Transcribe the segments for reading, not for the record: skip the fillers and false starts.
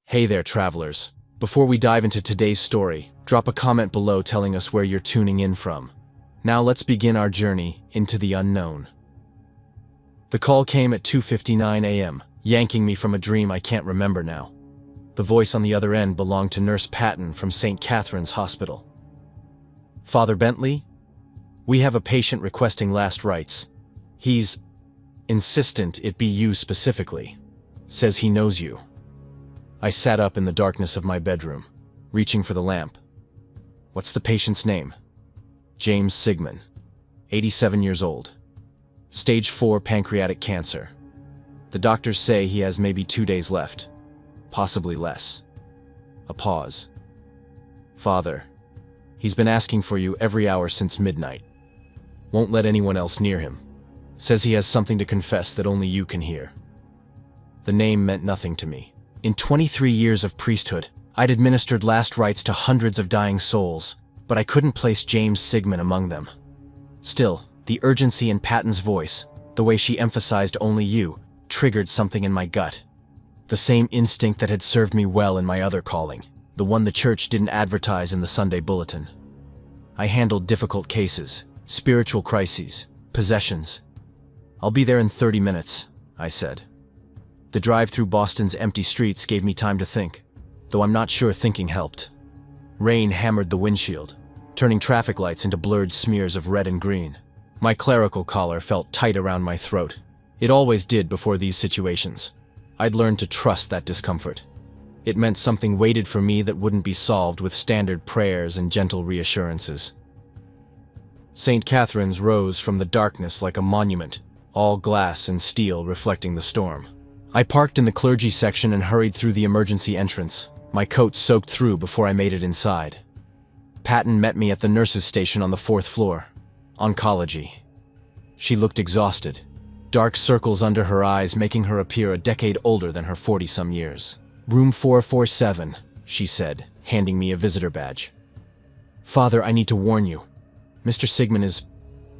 Hey there, travelers. Before we dive into today's story, drop a comment below telling us where you're tuning in from. Now let's begin our journey into the unknown. The call came at 2:59 a.m., yanking me from a dream I can't remember now. The voice on the other end belonged to Nurse Patton from St. Catherine's Hospital. Father Bentley? We have a patient requesting last rites. He's insistent it be you specifically. Says he knows you. I sat up in the darkness of my bedroom, reaching for the lamp. What's the patient's name? James Sigmund, 87 years old. Stage 4 pancreatic cancer. The doctors say he has maybe 2 days left, possibly less. A pause. Father, he's been asking for you every hour since midnight. Won't let anyone else near him. Says he has something to confess that only you can hear. The name meant nothing to me. In 23 years of priesthood, I'd administered last rites to hundreds of dying souls, but I couldn't place James Sigmund among them. Still, the urgency in Patton's voice, the way she emphasized only you, triggered something in my gut. The same instinct that had served me well in my other calling, the one the church didn't advertise in the Sunday bulletin. I handled difficult cases, spiritual crises, possessions. I'll be there in 30 minutes, I said. The drive through Boston's empty streets gave me time to think, though I'm not sure thinking helped. Rain hammered the windshield, turning traffic lights into blurred smears of red and green. My clerical collar felt tight around my throat. It always did before these situations. I'd learned to trust that discomfort. It meant something waited for me that wouldn't be solved with standard prayers and gentle reassurances. St. Catherine's rose from the darkness like a monument, all glass and steel reflecting the storm. I parked in the clergy section and hurried through the emergency entrance, my coat soaked through before I made it inside. Patton met me at the nurse's station on the 4th floor. Oncology. She looked exhausted, dark circles under her eyes making her appear a decade older than her 40-some years. Room 447, she said, handing me a visitor badge. Father, I need to warn you. Mr. Sigmund is...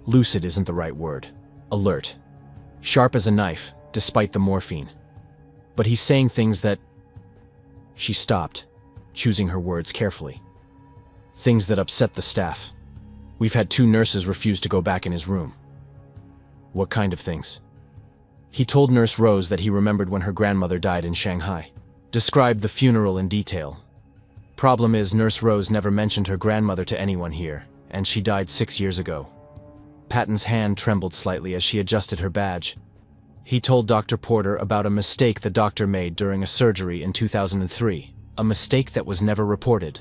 lucid isn't the right word. Alert. Sharp as a knife, despite the morphine. But he's saying things that... She stopped, choosing her words carefully. Things that upset the staff. We've had 2 nurses refuse to go back in his room. What kind of things? He told Nurse Rose that he remembered when her grandmother died in Shanghai. Described the funeral in detail. Problem is, Nurse Rose never mentioned her grandmother to anyone here, and she died 6 years ago. Patton's hand trembled slightly as she adjusted her badge. He told Dr. Porter about a mistake the doctor made during a surgery in 2003, a mistake that was never reported,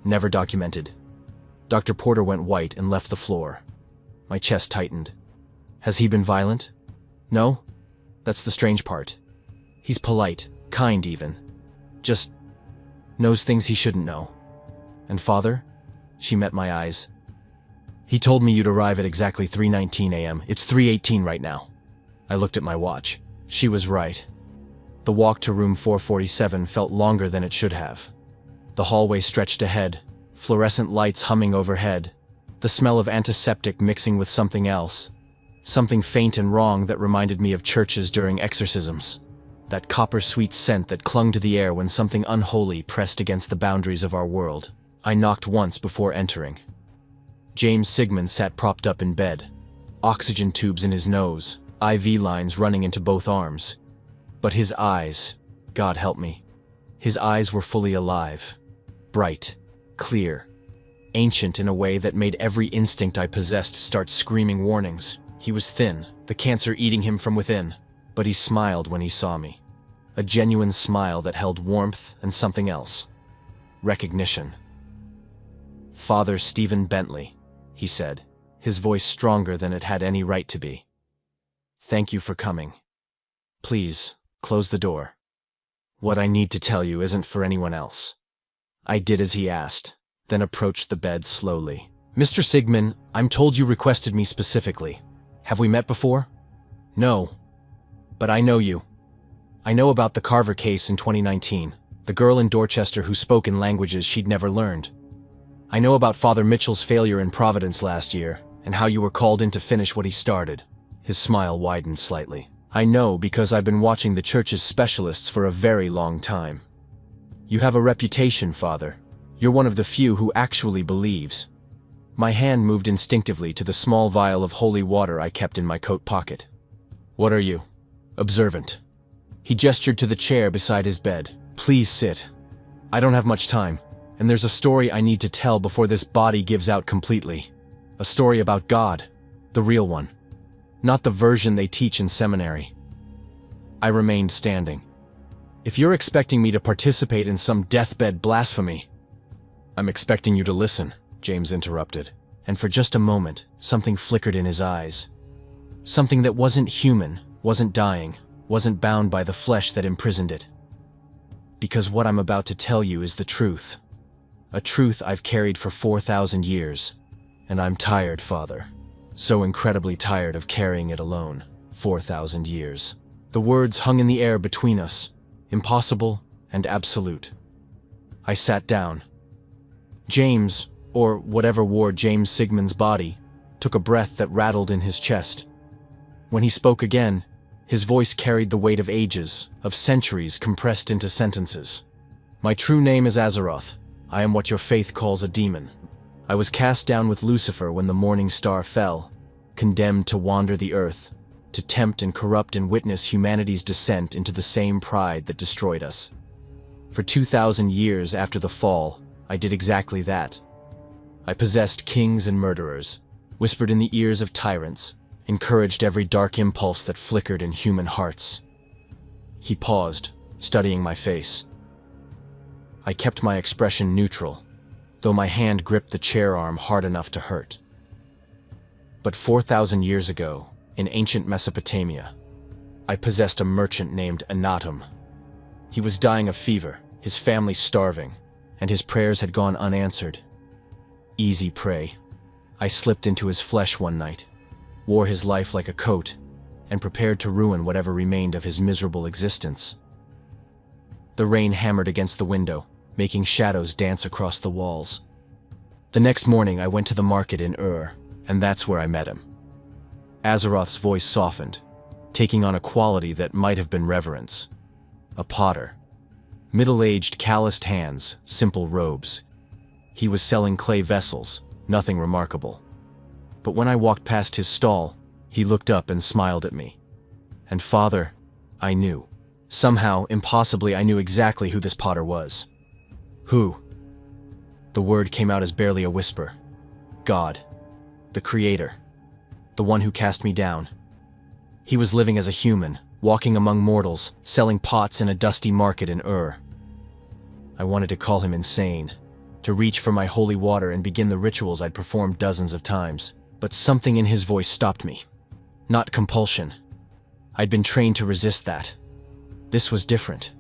never documented. Dr. Porter went white and left the floor. My chest tightened. Has he been violent? No? That's the strange part. He's polite, kind even. Just knows things he shouldn't know. And Father? She met my eyes. He told me you'd arrive at exactly 3:19 a.m. It's 3:18 right now. I looked at my watch. She was right. The walk to room 447 felt longer than it should have. The hallway stretched ahead, fluorescent lights humming overhead, the smell of antiseptic mixing with something else, something faint and wrong that reminded me of churches during exorcisms, that copper-sweet scent that clung to the air when something unholy pressed against the boundaries of our world. I knocked once before entering. James Sigmund sat propped up in bed, oxygen tubes in his nose, IV lines running into both arms. But his eyes, God help me, his eyes were fully alive, bright, clear, ancient in a way that made every instinct I possessed start screaming warnings. He was thin, the cancer eating him from within, but he smiled when he saw me. A genuine smile that held warmth and something else. Recognition. Father Stephen Bentley, he said, his voice stronger than it had any right to be. Thank you for coming. Please, close the door. What I need to tell you isn't for anyone else. I did as he asked, then approached the bed slowly. Mr. Sigmund, I'm told you requested me specifically. Have we met before? No. But I know you. I know about the Carver case in 2019, the girl in Dorchester who spoke in languages she'd never learned. I know about Father Mitchell's failure in Providence last year, and how you were called in to finish what he started. His smile widened slightly. I know because I've been watching the church's specialists for a very long time. You have a reputation, Father. You're one of the few who actually believes. My hand moved instinctively to the small vial of holy water I kept in my coat pocket. What are you? Observant. He gestured to the chair beside his bed. Please sit. I don't have much time, and there's a story I need to tell before this body gives out completely. A story about God, the real one, not the version they teach in seminary. I remained standing. If you're expecting me to participate in some deathbed blasphemy, I'm expecting you to listen, James interrupted, and for just a moment, something flickered in his eyes. Something that wasn't human, wasn't dying, wasn't bound by the flesh that imprisoned it. Because what I'm about to tell you is the truth. A truth I've carried for 4,000 years. And I'm tired, Father. So incredibly tired of carrying it alone. 4,000 years. The words hung in the air between us. Impossible and absolute. I sat down. James, or whatever wore James Sigmund's body, took a breath that rattled in his chest. When he spoke again, his voice carried the weight of ages, of centuries compressed into sentences. My true name is Azeroth. I am what your faith calls a demon. I was cast down with Lucifer when the morning star fell, condemned to wander the earth, to tempt and corrupt and witness humanity's descent into the same pride that destroyed us. For 2,000 years after the fall, I did exactly that. I possessed kings and murderers, whispered in the ears of tyrants, encouraged every dark impulse that flickered in human hearts. He paused, studying my face. I kept my expression neutral, though my hand gripped the chair arm hard enough to hurt. But 4,000 years ago, in ancient Mesopotamia, I possessed a merchant named Anatum. He was dying of fever, his family starving, and his prayers had gone unanswered. Easy prey. I slipped into his flesh one night, wore his life like a coat, and prepared to ruin whatever remained of his miserable existence. The rain hammered against the window, making shadows dance across the walls. The next morning I went to the market in Ur, and that's where I met him. Azeroth's voice softened, taking on a quality that might have been reverence. A potter. Middle-aged, calloused hands, simple robes. He was selling clay vessels, nothing remarkable. But when I walked past his stall, he looked up and smiled at me. And Father, I knew. Somehow, impossibly, I knew exactly who this potter was. Who? The word came out as barely a whisper. God. The Creator. The one who cast me down. He was living as a human, walking among mortals, selling pots in a dusty market in Ur. I wanted to call him insane, to reach for my holy water and begin the rituals I'd performed dozens of times. But something in his voice stopped me. Not compulsion. I'd been trained to resist that. This was different.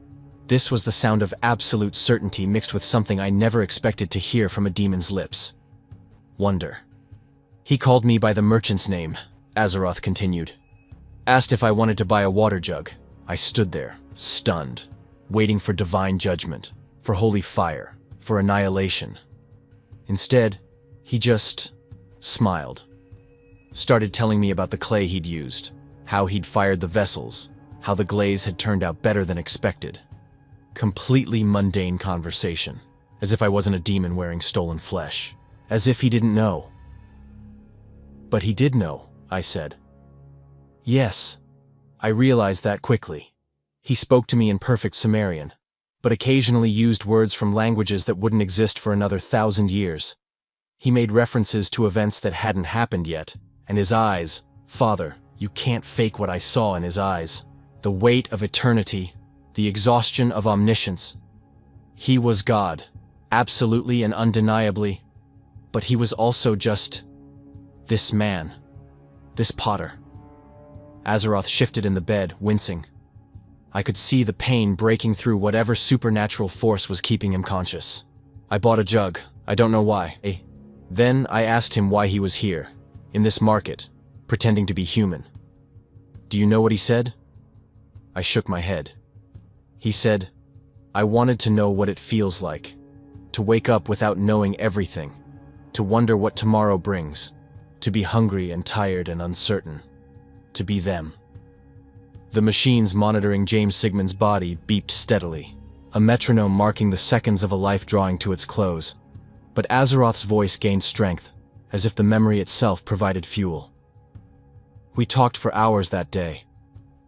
This was the sound of absolute certainty mixed with something I never expected to hear from a demon's lips. Wonder. He called me by the merchant's name, Azeroth continued. Asked if I wanted to buy a water jug. I stood there, stunned, waiting for divine judgment, for holy fire, for annihilation. Instead, he just smiled. Started telling me about the clay he'd used, how he'd fired the vessels, how the glaze had turned out better than expected. Completely mundane conversation, as if I wasn't a demon wearing stolen flesh, as if he didn't know. But he did know, I said. Yes, I realized that quickly. He spoke to me in perfect Sumerian, but occasionally used words from languages that wouldn't exist for another 1,000 years. He made references to events that hadn't happened yet, and his eyes, Father, you can't fake what I saw in his eyes. The weight of eternity, the exhaustion of omniscience. He was God, absolutely and undeniably, but he was also just this man, this potter. Azeroth shifted in the bed, wincing. I could see the pain breaking through whatever supernatural force was keeping him conscious. I bought a jug, I don't know why. Then I asked him why he was here, in this market, pretending to be human. Do you know what he said? I shook my head. He said, I wanted to know what it feels like, to wake up without knowing everything, to wonder what tomorrow brings, to be hungry and tired and uncertain, to be them. The machines monitoring James Sigmund's body beeped steadily. a metronome marking the seconds of a life drawing to its close. But Azeroth's voice gained strength, as if the memory itself provided fuel. We talked for hours that day,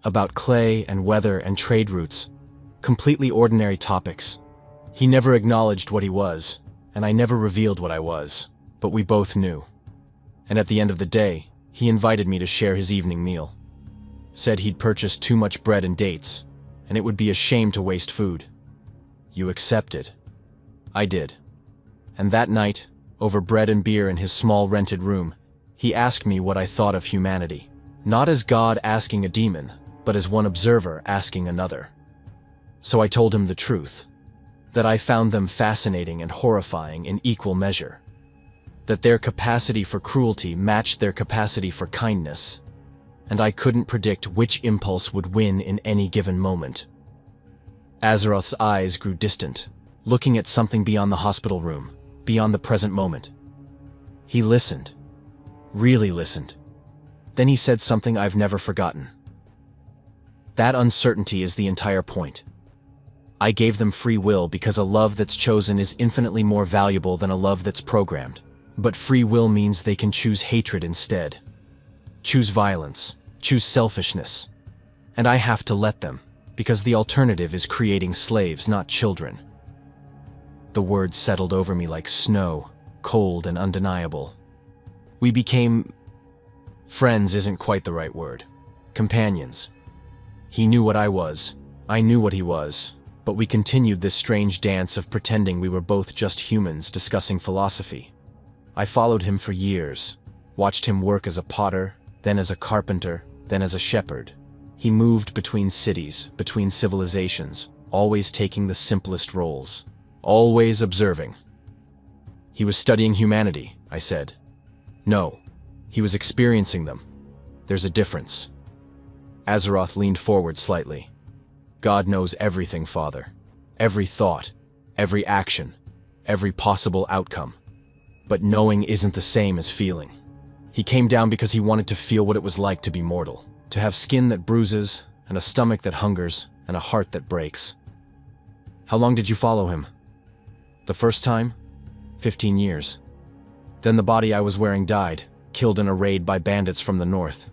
about clay and weather and trade routes, completely ordinary topics. He never acknowledged what he was, and I never revealed what I was, but we both knew. And at the end of the day, he invited me to share his evening meal. Said he'd purchased too much bread and dates, and it would be a shame to waste food. You accepted. I did. And that night, over bread and beer in his small rented room, he asked me what I thought of humanity. Not as God asking a demon, but as one observer asking another. So I told him the truth, that I found them fascinating and horrifying in equal measure, that their capacity for cruelty matched their capacity for kindness, and I couldn't predict which impulse would win in any given moment. Azeroth's eyes grew distant, looking at something beyond the hospital room, beyond the present moment. He listened, really listened. Then he said something I've never forgotten. That uncertainty is the entire point. I gave them free will because a love that's chosen is infinitely more valuable than a love that's programmed. But free will means they can choose hatred instead. Choose violence, choose selfishness. And I have to let them, because the alternative is creating slaves, not children. The words settled over me like snow, cold and undeniable. We became... friends isn't quite the right word. Companions. He knew what I was. I knew what he was. But we continued this strange dance of pretending we were both just humans discussing philosophy. I followed him for years, watched him work as a potter, then as a carpenter, then as a shepherd. He moved between cities, between civilizations, always taking the simplest roles, always observing. He was studying humanity, I said. No, he was experiencing them. There's a difference. Azeroth leaned forward slightly. God knows everything, Father. Every thought, every action, every possible outcome. But knowing isn't the same as feeling. He came down because he wanted to feel what it was like to be mortal, to have skin that bruises, and a stomach that hungers, and a heart that breaks. How long did you follow him? The first time? 15 years. Then the body I was wearing died, killed in a raid by bandits from the north.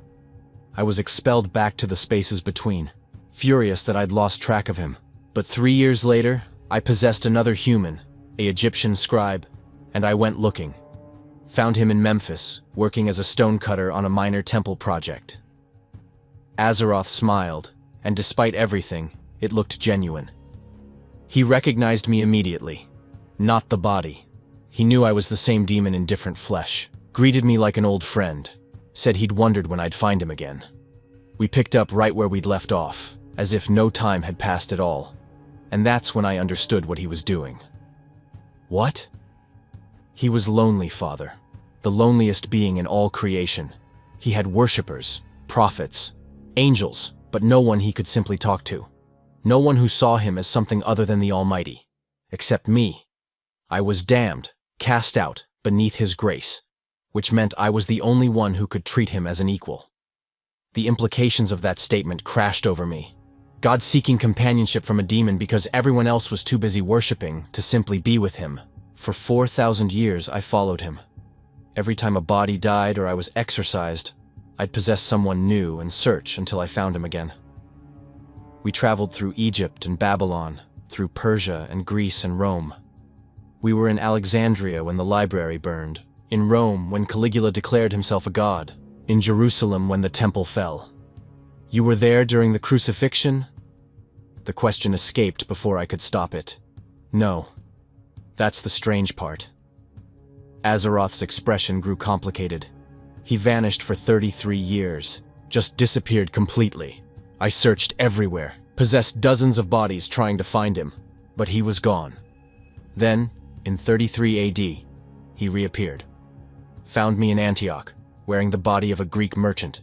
I was expelled back to the spaces between, furious that I'd lost track of him. But 3 years later, I possessed another human, an Egyptian scribe, and I went looking. Found him in Memphis, working as a stonecutter on a minor temple project. Azeroth smiled, and despite everything, it looked genuine. He recognized me immediately. Not the body. He knew I was the same demon in different flesh. Greeted me like an old friend. Said he'd wondered when I'd find him again. We picked up right where we'd left off, as if no time had passed at all. And that's when I understood what he was doing. What? He was lonely, Father. The loneliest being in all creation. He had worshippers, prophets, angels, but no one he could simply talk to. No one who saw him as something other than the Almighty. Except me. I was damned, cast out, beneath his grace, which meant I was the only one who could treat him as an equal. The implications of that statement crashed over me. God seeking companionship from a demon because everyone else was too busy worshipping to simply be with him. For 4,000 years, I followed him. Every time a body died or I was exorcised, I'd possess someone new and search until I found him again. We traveled through Egypt and Babylon, through Persia and Greece and Rome. We were in Alexandria when the library burned, in Rome when Caligula declared himself a god, in Jerusalem when the temple fell. You were there during the crucifixion? The question escaped before I could stop it. No. That's the strange part. Azeroth's expression grew complicated. He vanished for 33 years, just disappeared completely. I searched everywhere, possessed dozens of bodies trying to find him, but he was gone. Then, in 33 AD, he reappeared. Found me in Antioch, wearing the body of a Greek merchant.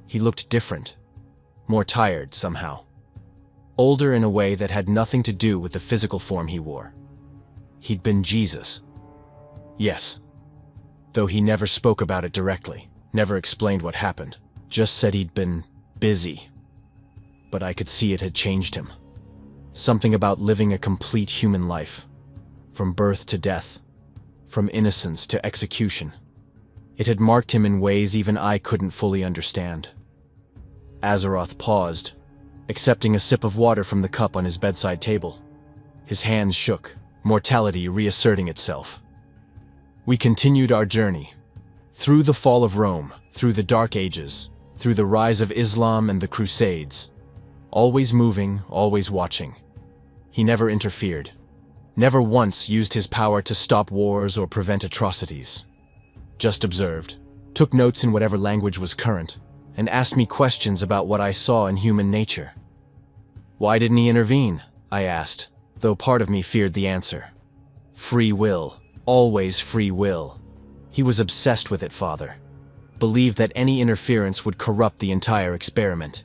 He looked different, more tired somehow. Older in a way that had nothing to do with the physical form he wore. He'd been Jesus. Yes. Though he never spoke about it directly, never explained what happened, just said he'd been busy. But I could see it had changed him. Something about living a complete human life, from birth to death, from innocence to execution. It had marked him in ways even I couldn't fully understand. Azeroth paused, accepting a sip of water from the cup on his bedside table. His hands shook, mortality reasserting itself. We continued our journey. Through the fall of Rome, through the Dark Ages, through the rise of Islam and the Crusades. Always moving, always watching. He never interfered. Never once used his power to stop wars or prevent atrocities. Just observed, took notes in whatever language was current, and asked me questions about what I saw in human nature. Why didn't he intervene? I asked, though part of me feared the answer. Free will. Always free will. He was obsessed with it, Father. Believed that any interference would corrupt the entire experiment.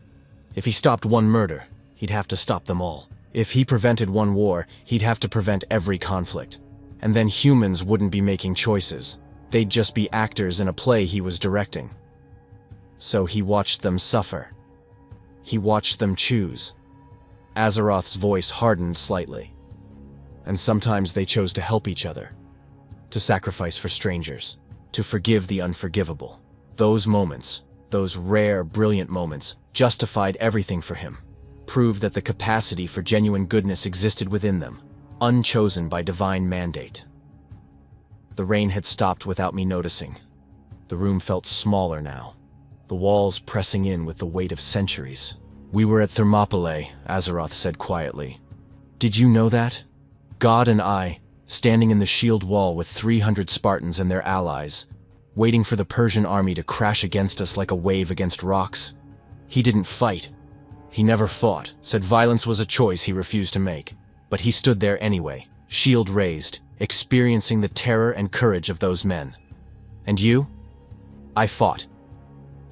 If he stopped one murder, he'd have to stop them all. If he prevented one war, he'd have to prevent every conflict. And then humans wouldn't be making choices. They'd just be actors in a play he was directing. So he watched them suffer. He watched them choose. Azeroth's voice hardened slightly. And sometimes they chose to help each other. To sacrifice for strangers. To forgive the unforgivable. Those moments, those rare, brilliant moments, justified everything for him. Proved that the capacity for genuine goodness existed within them, unchosen by divine mandate. The rain had stopped without me noticing. The room felt smaller now, the walls pressing in with the weight of centuries. We were at Thermopylae, Azeroth said quietly. Did you know that? God and I, standing in the shield wall with 300 Spartans and their allies, waiting for the Persian army to crash against us like a wave against rocks. He didn't fight. He never fought, said violence was a choice he refused to make. But he stood there anyway, shield raised, experiencing the terror and courage of those men. And you? I fought.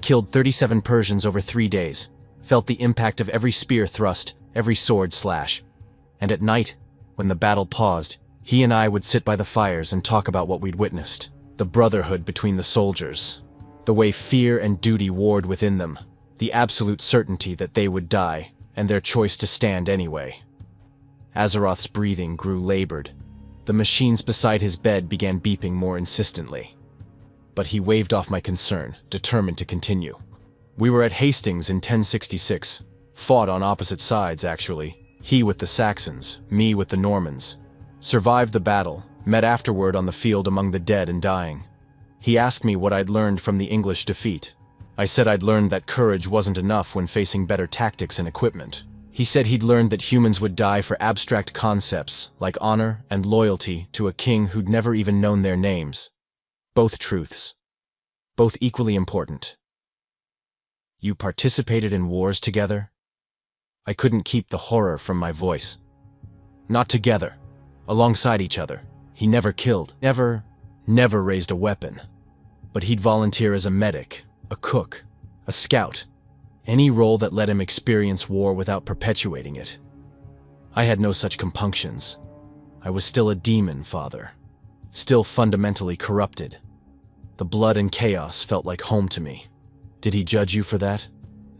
Killed 37 Persians over 3 days, felt the impact of every spear thrust, every sword slash. And at night, when the battle paused, he and I would sit by the fires and talk about what we'd witnessed. The brotherhood between the soldiers. The way fear and duty warred within them. The absolute certainty that they would die, and their choice to stand anyway. Azeroth's breathing grew labored. The machines beside his bed began beeping more insistently. But he waved off my concern, determined to continue. We were at Hastings in 1066. Fought on opposite sides, actually. He with the Saxons, me with the Normans. Survived the battle, met afterward on the field among the dead and dying. He asked me what I'd learned from the English defeat. I said I'd learned that courage wasn't enough when facing better tactics and equipment. He said he'd learned that humans would die for abstract concepts like honor and loyalty to a king who'd never even known their names. Both truths. Both equally important. You participated in wars together? I couldn't keep the horror from my voice. Not together. Alongside each other. He never killed. Never raised a weapon. But he'd volunteer as a medic. A cook, a scout, any role that let him experience war without perpetuating it. I had no such compunctions. I was still a demon, Father. Still fundamentally corrupted. The blood and chaos felt like home to me. Did he judge you for that?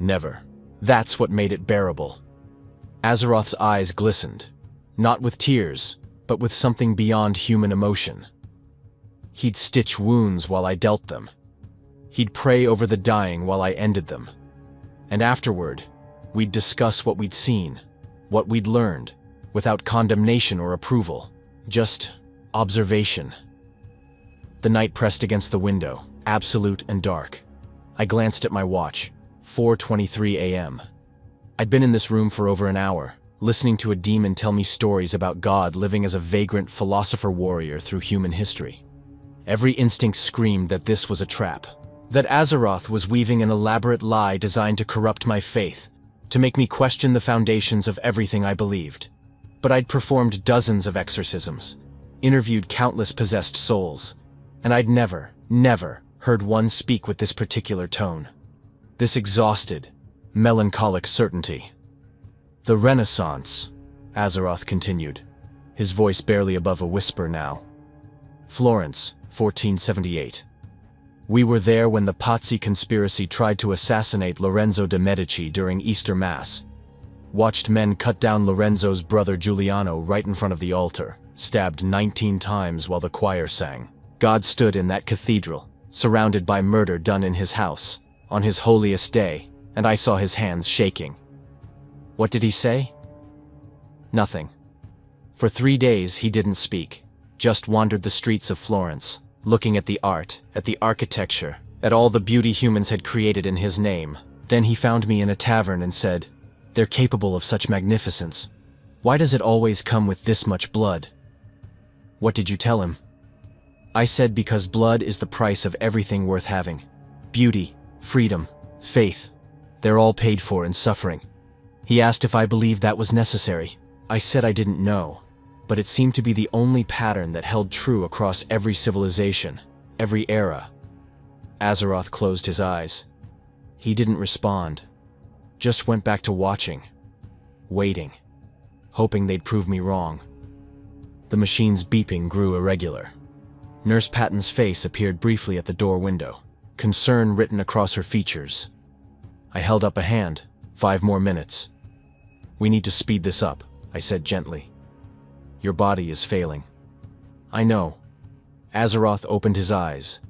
Never. That's what made it bearable. Azeroth's eyes glistened, not with tears, but with something beyond human emotion. He'd stitch wounds while I dealt them. He'd pray over the dying while I ended them. And afterward, we'd discuss what we'd seen, what we'd learned, without condemnation or approval, just observation. The night pressed against the window, absolute and dark. I glanced at my watch, 4:23 a.m. I'd been in this room for over an hour, listening to a demon tell me stories about God living as a vagrant philosopher-warrior through human history. Every instinct screamed that this was a trap. That Azeroth was weaving an elaborate lie designed to corrupt my faith, to make me question the foundations of everything I believed. But I'd performed dozens of exorcisms, interviewed countless possessed souls, and I'd never heard one speak with this particular tone. This exhausted, melancholic certainty. The Renaissance, Azeroth continued, his voice barely above a whisper now. Florence, 1478. We were there when the Pazzi conspiracy tried to assassinate Lorenzo de' Medici during Easter Mass. watched men cut down Lorenzo's brother Giuliano right in front of the altar, stabbed 19 times while the choir sang. God stood in that cathedral, surrounded by murder done in his house, on his holiest day, and I saw his hands shaking. What did he say? Nothing. For 3 days he didn't speak, just wandered the streets of Florence, looking at the art, at the architecture, at all the beauty humans had created in his name. Then he found me in a tavern and said, "They're capable of such magnificence. Why does it always come with this much blood?" What did you tell him? I said because blood is the price of everything worth having. Beauty, freedom, faith, they're all paid for in suffering. He asked if I believed that was necessary. I said I didn't know, but it seemed to be the only pattern that held true across every civilization, every era. Azeroth closed his eyes. He didn't respond, just went back to watching, waiting, hoping they'd prove me wrong. The machine's beeping grew irregular. Nurse Patton's face appeared briefly at the door window, concern written across her features. I held up a hand. 5 more minutes. We need to speed this up, I said gently. Your body is failing. I know. Azeroth opened his eyes.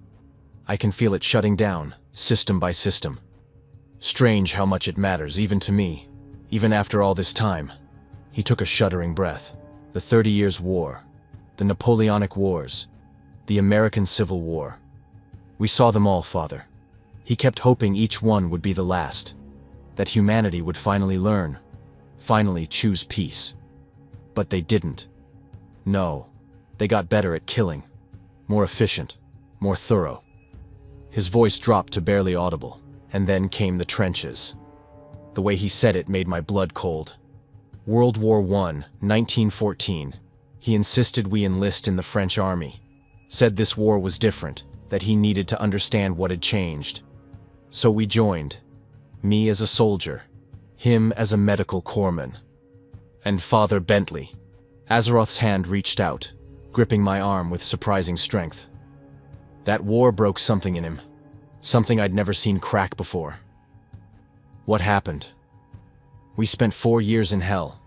I can feel it shutting down, system by system. Strange how much it matters, even to me, even after all this time. He took a shuddering breath. The 30 Years' War, the Napoleonic Wars, the American Civil War. We saw them all, Father. He kept hoping each one would be the last, that humanity would finally learn, finally choose peace. But they didn't. No, they got better at killing, more efficient, more thorough. His voice dropped to barely audible, and then came the trenches. The way he said it made my blood cold. World War I, 1914. He insisted we enlist in the French army. Said this war was different, that he needed to understand what had changed. So we joined. Me as a soldier, him as a medical corpsman. And Father Bentley. Azeroth's hand reached out, gripping my arm with surprising strength. That war broke something in him, something I'd never seen crack before. What happened? We spent 4 years in hell,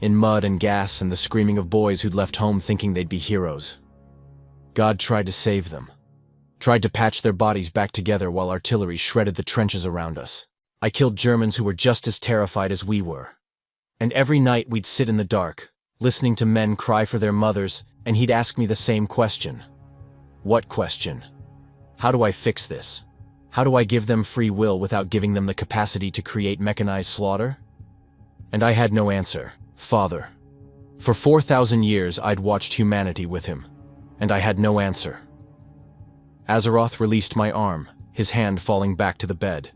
in mud and gas and the screaming of boys who'd left home thinking they'd be heroes. God tried to save them, tried to patch their bodies back together while artillery shredded the trenches around us. I killed Germans who were just as terrified as we were. And every night we'd sit in the dark, listening to men cry for their mothers, and he'd ask me the same question. What question? How do I fix this? How do I give them free will without giving them the capacity to create mechanized slaughter? And I had no answer, Father. For 4,000 years I'd watched humanity with him, and I had no answer. Azeroth released my arm, his hand falling back to the bed.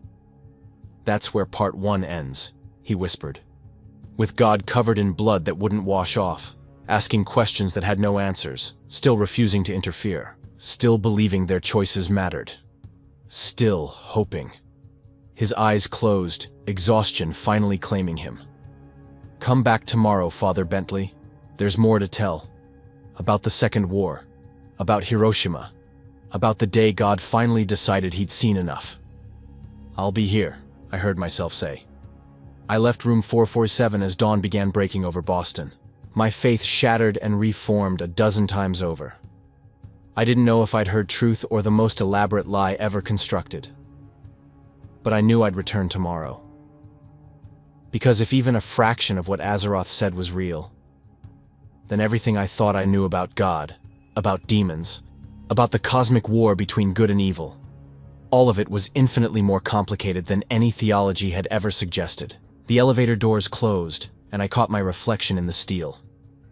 That's where part 1 ends, he whispered. With God covered in blood that wouldn't wash off, asking questions that had no answers, still refusing to interfere, still believing their choices mattered, still hoping. His eyes closed, exhaustion finally claiming him. Come back tomorrow, Father Bentley. There's more to tell. About the Second War, about Hiroshima, about the day God finally decided he'd seen enough. I'll be here, I heard myself say. I left room 447 as dawn began breaking over Boston. My faith shattered and reformed a dozen times over. I didn't know if I'd heard truth or the most elaborate lie ever constructed. But I knew I'd return tomorrow. Because if even a fraction of what Azeroth said was real, then everything I thought I knew about God, about demons, about the cosmic war between good and evil, all of it was infinitely more complicated than any theology had ever suggested. The elevator doors closed, and I caught my reflection in the steel.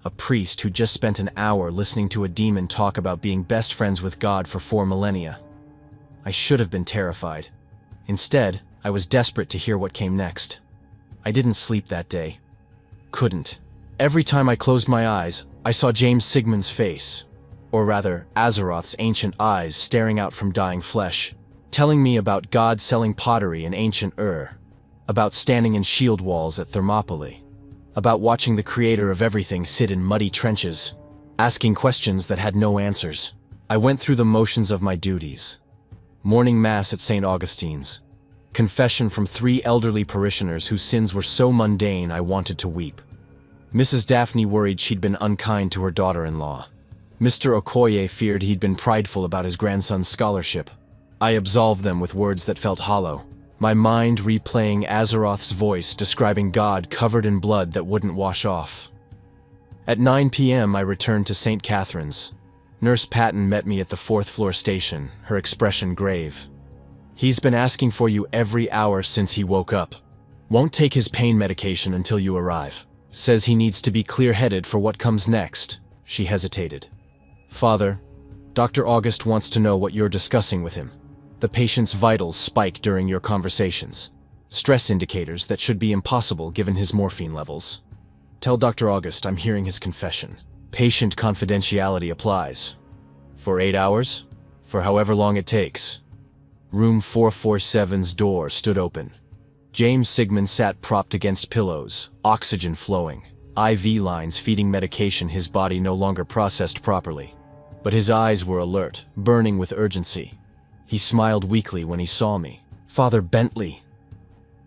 A priest who'd just spent an hour listening to a demon talk about being best friends with God for 4 millennia. I should have been terrified. Instead, I was desperate to hear what came next. I didn't sleep that day. Couldn't. Every time I closed my eyes, I saw James Sigmund's face, or rather, Azeroth's ancient eyes staring out from dying flesh, telling me about God selling pottery in ancient Ur, about standing in shield walls at Thermopylae, about watching the creator of everything sit in muddy trenches, asking questions that had no answers. I went through the motions of my duties. Morning Mass at St. Augustine's, Confession from 3 elderly parishioners whose sins were so mundane I wanted to weep. Mrs. Daphne worried she'd been unkind to her daughter-in-law. Mr. Okoye feared he'd been prideful about his grandson's scholarship. I absolved them with words that felt hollow, my mind replaying Azeroth's voice describing God covered in blood that wouldn't wash off. At 9 p.m. I returned to St. Catherine's. Nurse Patton met me at the 4th floor station, her expression grave. "He's been asking for you every hour since he woke up. Won't take his pain medication until you arrive. Says he needs to be clear-headed for what comes next." She hesitated. "Father, Dr. August wants to know what you're discussing with him. The patient's vitals spike during your conversations. Stress indicators that should be impossible given his morphine levels. Tell Dr. August I'm hearing his confession. Patient confidentiality applies. For 8 hours? For however long it takes." Room 447's door stood open. James Sigmund sat propped against pillows, oxygen flowing, IV lines feeding medication his body no longer processed properly. But his eyes were alert, burning with urgency. He smiled weakly when he saw me. "Father Bentley,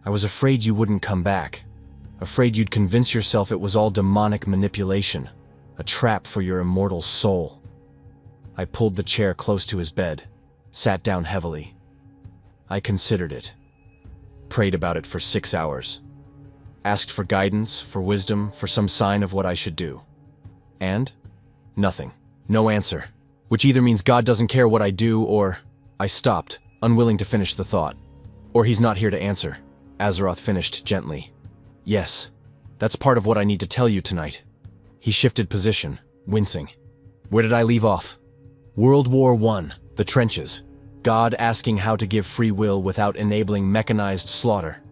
I was afraid you wouldn't come back. Afraid you'd convince yourself it was all demonic manipulation, a trap for your immortal soul." I pulled the chair close to his bed, sat down heavily. I considered it. Prayed about it for 6 hours. Asked for guidance, for wisdom, for some sign of what I should do. And? Nothing. No answer. Which either means God doesn't care what I do, or... I stopped, unwilling to finish the thought. Or he's not here to answer. Azeroth finished gently. "Yes, that's part of what I need to tell you tonight." He shifted position, wincing. Where did I leave off? World War I, the trenches. God asking how to give free will without enabling mechanized slaughter.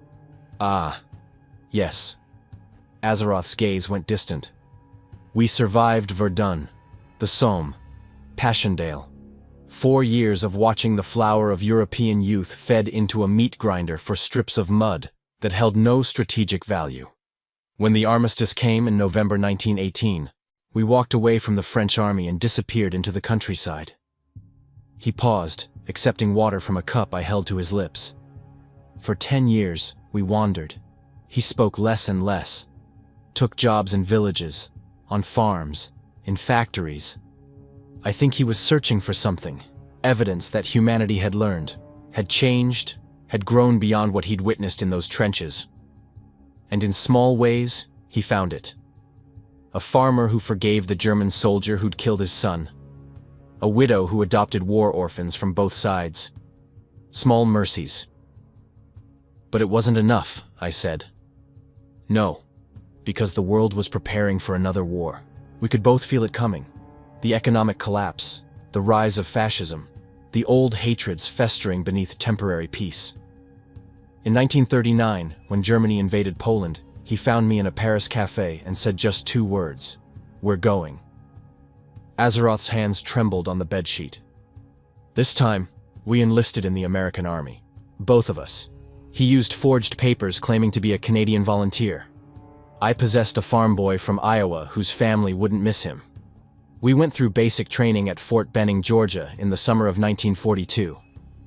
Ah, yes. Azeroth's gaze went distant. We survived Verdun, the Somme, Passchendaele. 4 years of watching the flower of European youth fed into a meat grinder for strips of mud that held no strategic value. When the armistice came in November 1918, we walked away from the French army and disappeared into the countryside. He paused, accepting water from a cup I held to his lips. For 10 years, we wandered. He spoke less and less. Took jobs in villages, on farms, in factories. I think he was searching for something, evidence that humanity had learned, had changed, had grown beyond what he'd witnessed in those trenches. And in small ways, he found it. A farmer who forgave the German soldier who'd killed his son. A widow who adopted war orphans from both sides. Small mercies. But it wasn't enough, I said. No, because the world was preparing for another war. We could both feel it coming. The economic collapse, the rise of fascism, the old hatreds festering beneath temporary peace. In 1939, when Germany invaded Poland, he found me in a Paris cafe and said just 2 words. "We're going." Azeroth's hands trembled on the bedsheet. This time, we enlisted in the American Army. Both of us. He used forged papers claiming to be a Canadian volunteer. I possessed a farm boy from Iowa whose family wouldn't miss him. We went through basic training at Fort Benning, Georgia in the summer of 1942.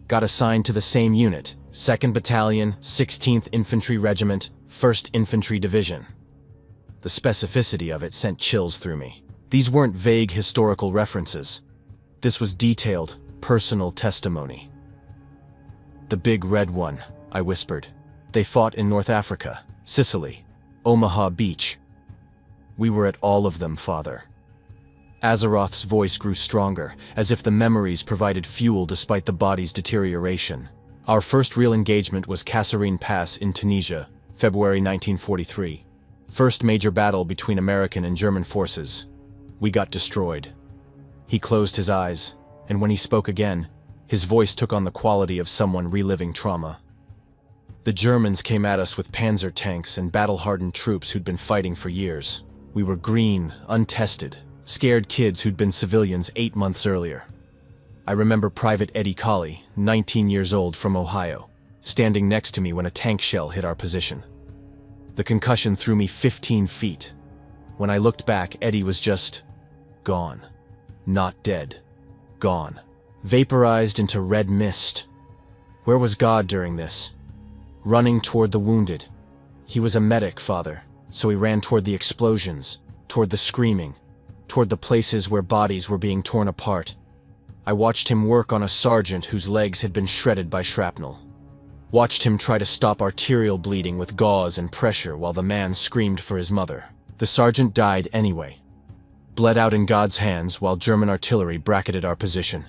Got assigned to the same unit, 2nd Battalion, 16th Infantry Regiment, 1st Infantry Division. The specificity of it sent chills through me. These weren't vague historical references. This was detailed, personal testimony. "The big red one," I whispered. "They fought in North Africa, Sicily, Omaha Beach. We were at all of them, Father." Azeroth's voice grew stronger, as if the memories provided fuel despite the body's deterioration. Our first real engagement was Kasserine Pass in Tunisia, February 1943. First major battle between American and German forces. We got destroyed. He closed his eyes, and when he spoke again, his voice took on the quality of someone reliving trauma. The Germans came at us with panzer tanks and battle-hardened troops who'd been fighting for years. We were green, untested, scared kids who'd been civilians 8 months earlier. I remember Private Eddie Colley, 19 years old from Ohio, standing next to me when a tank shell hit our position. The concussion threw me 15 feet. When I looked back, Eddie was just gone. Not dead. Gone. Vaporized into red mist. Where was God during this? running toward the wounded. He was a medic, Father, so he ran toward the explosions, toward the screaming, toward the places where bodies were being torn apart. I watched him work on a sergeant whose legs had been shredded by shrapnel. Watched him try to stop arterial bleeding with gauze and pressure while the man screamed for his mother. The sergeant died anyway. Bled out in God's hands while German artillery bracketed our position.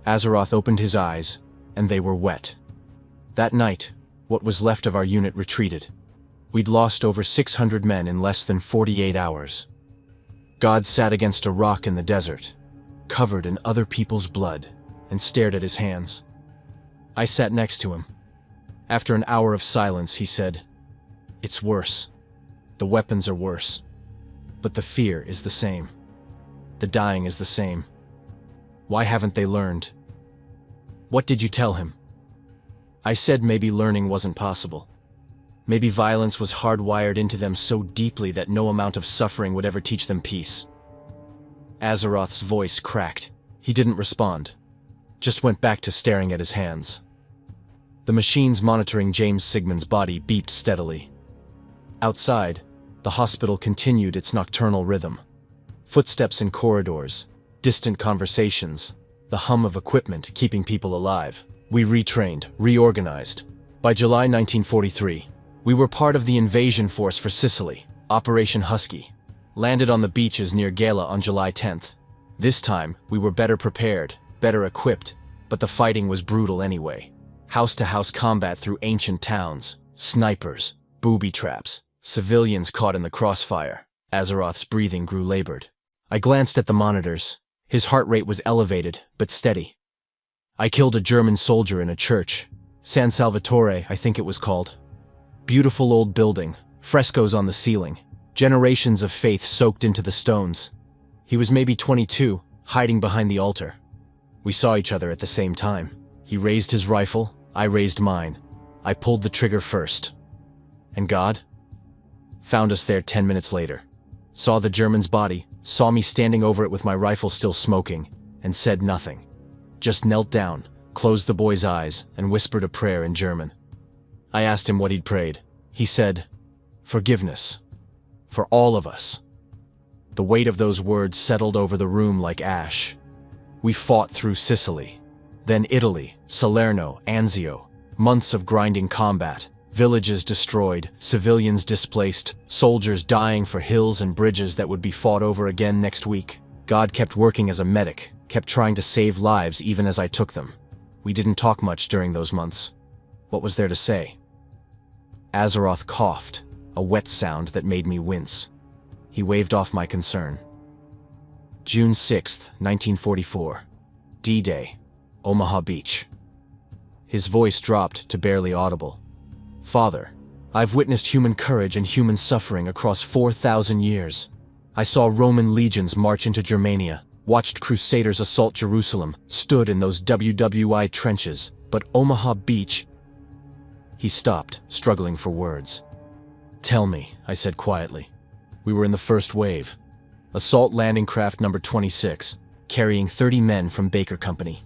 Azeroth opened his eyes, and they were wet. That night, what was left of our unit retreated. We'd lost over 600 men in less than 48 hours. God sat against a rock in the desert, covered in other people's blood, and stared at his hands. I sat next to him. After an hour of silence, he said, "It's worse. The weapons are worse. But the fear is the same. The dying is the same. Why haven't they learned?" "What did you tell him?" I said maybe learning wasn't possible. Maybe violence was hardwired into them so deeply that no amount of suffering would ever teach them peace. Azeroth's voice cracked. He didn't respond. Just went back to staring at his hands. The machines monitoring James Sigmund's body beeped steadily. Outside, the hospital continued its nocturnal rhythm. Footsteps in corridors, distant conversations, the hum of equipment keeping people alive. We retrained, reorganized. By July 1943, we were part of the invasion force for Sicily, Operation Husky. Landed on the beaches near Gela on July 10th. This time, we were better prepared, better equipped, but the fighting was brutal anyway. House-to-house combat through ancient towns, snipers, booby traps, civilians caught in the crossfire. Azeroth's breathing grew labored. I glanced at the monitors. His heart rate was elevated, but steady. I killed a German soldier in a church. San Salvatore, I think it was called. Beautiful old building, frescoes on the ceiling, generations of faith soaked into the stones. He was maybe 22, hiding behind the altar. We saw each other at the same time. He raised his rifle, I raised mine. I pulled the trigger first. And God? Found us there 10 minutes later. Saw the German's body, saw me standing over it with my rifle still smoking, and said nothing. Just knelt down, closed the boy's eyes, and whispered a prayer in German. I asked him what he'd prayed. He said, "Forgiveness. For all of us." The weight of those words settled over the room like ash. We fought through Sicily, then Italy, Salerno, Anzio, months of grinding combat, villages destroyed, civilians displaced, soldiers dying for hills and bridges that would be fought over again next week. God kept working as a medic, kept trying to save lives even as I took them. We didn't talk much during those months. What was there to say? Azeroth coughed, a wet sound that made me wince. He waved off my concern. June 6th, 1944. D-Day, Omaha Beach. His voice dropped to barely audible. "Father, I've witnessed human courage and human suffering across 4,000 years. I saw Roman legions march into Germania, watched crusaders assault Jerusalem, stood in those WWI trenches, but Omaha Beach..." He stopped, struggling for words. "Tell me," I said quietly. We were in the first wave. Assault landing craft number 26, carrying 30 men from Baker Company.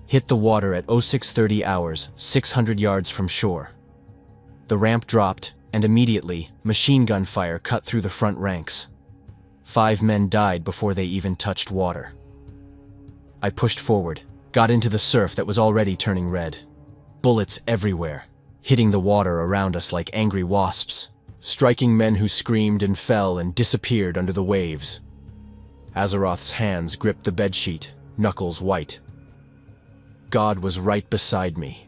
Hit the water at 0630 hours, 600 yards from shore. The ramp dropped, and immediately, machine gun fire cut through the front ranks. 5 men died before they even touched water. I pushed forward, got into the surf that was already turning red. Bullets everywhere, hitting the water around us like angry wasps, striking men who screamed and fell and disappeared under the waves. Azeroth's hands gripped the bedsheet, knuckles white. God was right beside me,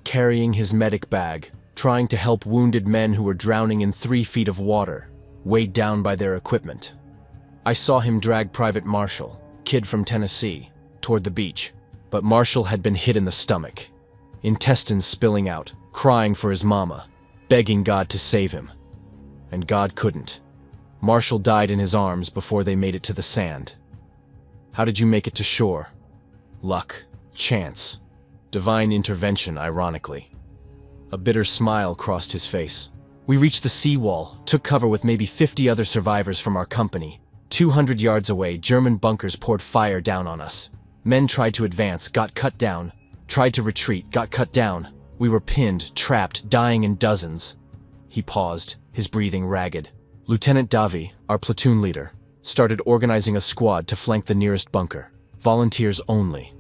carrying his medic bag, trying to help wounded men who were drowning in 3 feet of water, weighed down by their equipment. I saw him drag Private Marshall, kid from Tennessee, toward the beach, but Marshall had been hit in the stomach, intestines spilling out, crying for his mama, begging God to save him. And God couldn't. Marshall died in his arms before they made it to the sand. How did you make it to shore? Luck, chance, divine intervention, ironically. A bitter smile crossed his face. We reached the seawall, took cover with maybe 50 other survivors from our company. 200 yards away, German bunkers poured fire down on us. Men tried to advance, got cut down, tried to retreat, got cut down. We were pinned, trapped, dying in dozens. He paused, his breathing ragged. Lieutenant Davi, our platoon leader, started organizing a squad to flank the nearest bunker. Volunteers only.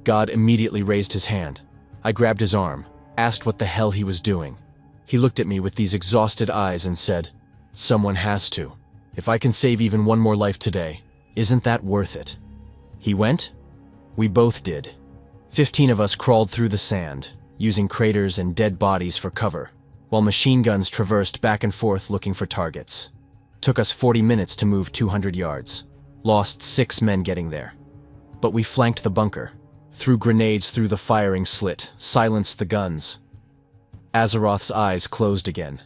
God immediately raised his hand. I grabbed his arm, asked what the hell he was doing. He looked at me with these exhausted eyes and said, "Someone has to. If I can save even one more life today, isn't that worth it?" He went? We both did. 15 of us crawled through the sand, using craters and dead bodies for cover, while machine guns traversed back and forth looking for targets. Took us 40 minutes to move 200 yards. Lost 6 men getting there. But we flanked the bunker, threw grenades through the firing slit, silenced the guns. Azeroth's eyes closed again.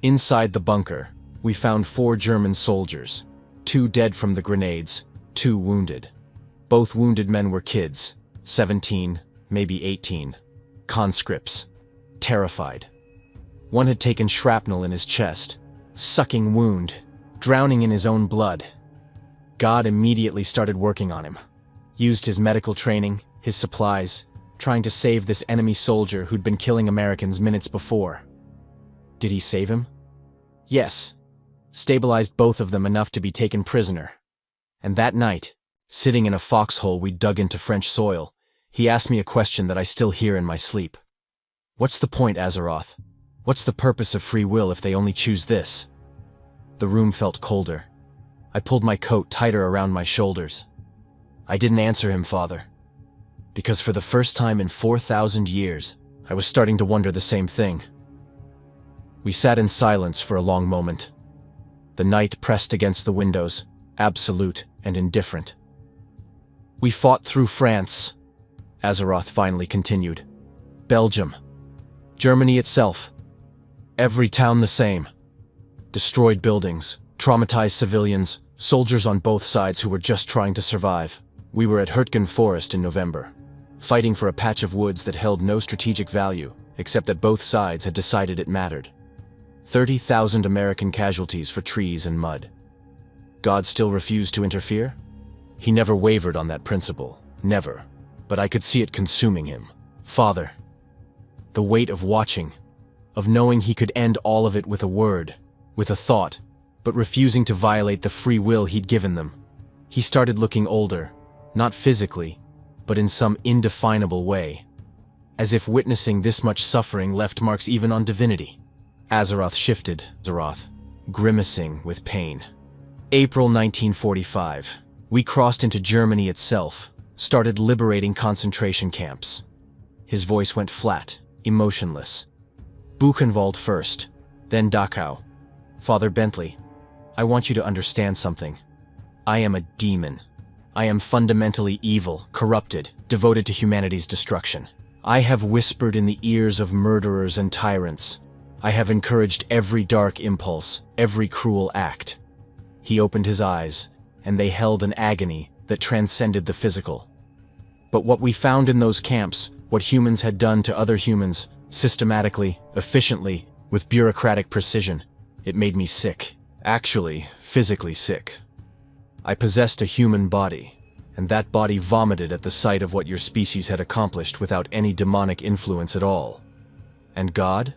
Inside the bunker, we found 4 German soldiers, 2 dead from the grenades, 2 wounded. Both wounded men were kids, 17, maybe 18, conscripts, terrified. One had taken shrapnel in his chest, sucking wound, drowning in his own blood. God immediately started working on him. Used his medical training, his supplies, trying to save this enemy soldier who'd been killing Americans minutes before. Did he save him? Yes. Stabilized both of them enough to be taken prisoner. And that night, sitting in a foxhole we dug into French soil, he asked me a question that I still hear in my sleep. What's the point, Azeroth? What's the purpose of free will if they only choose this? The room felt colder. I pulled my coat tighter around my shoulders. I didn't answer him, Father. Because for the first time in 4,000 years, I was starting to wonder the same thing. We sat in silence for a long moment. The night pressed against the windows, absolute and indifferent. We fought through France, Azeroth finally continued. Belgium. Germany itself. Every town the same. Destroyed buildings, traumatized civilians, soldiers on both sides who were just trying to survive. We were at Hurtgen Forest in November, fighting for a patch of woods that held no strategic value, except that both sides had decided it mattered. 30,000 American casualties for trees and mud. God still refused to interfere? He never wavered on that principle, never. But I could see it consuming him. Father. The weight of watching, of knowing he could end all of it with a word, with a thought, but refusing to violate the free will he'd given them. He started looking older, not physically, but in some indefinable way, as if witnessing this much suffering left marks even on divinity. Azeroth shifted, Azeroth, grimacing with pain. April 1945. We crossed into Germany itself, started liberating concentration camps. His voice went flat, emotionless. Buchenwald first, then Dachau. Father Bentley, I want you to understand something. I am a demon. I am fundamentally evil, corrupted, devoted to humanity's destruction. I have whispered in the ears of murderers and tyrants. I have encouraged every dark impulse, every cruel act. He opened his eyes, and they held an agony that transcended the physical. But what we found in those camps, what humans had done to other humans, systematically, efficiently, with bureaucratic precision, it made me sick. Actually, physically sick. I possessed a human body, and that body vomited at the sight of what your species had accomplished without any demonic influence at all. And God?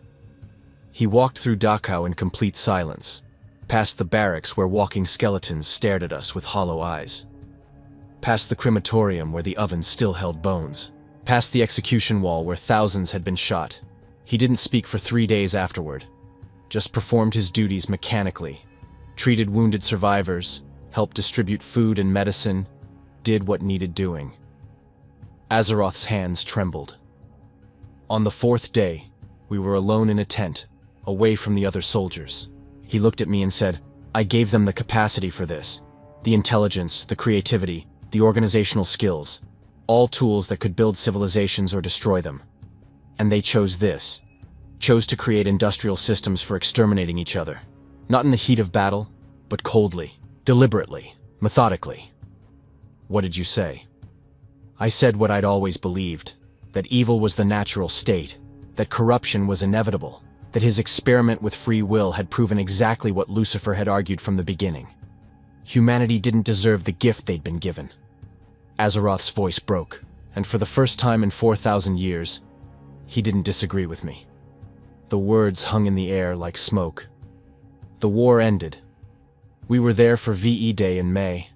He walked through Dachau in complete silence, past the barracks where walking skeletons stared at us with hollow eyes, past the crematorium where the oven still held bones, past the execution wall where thousands had been shot. He didn't speak for 3 days afterward, just performed his duties mechanically, treated wounded survivors, helped distribute food and medicine, did what needed doing. Azeroth's hands trembled. On the 4th day, we were alone in a tent, away from the other soldiers. He looked at me and said, I gave them the capacity for this, the intelligence, the creativity, the organizational skills, all tools that could build civilizations or destroy them. And they chose this, chose to create industrial systems for exterminating each other, not in the heat of battle, but coldly, deliberately, methodically. What did you say? I said what I'd always believed, that evil was the natural state, that corruption was inevitable, that his experiment with free will had proven exactly what Lucifer had argued from the beginning. Humanity didn't deserve the gift they'd been given. Azeroth's voice broke, and for the first time in 4,000 years, He didn't disagree with me. The words hung in the air like smoke. The war ended. We were there for VE Day in May.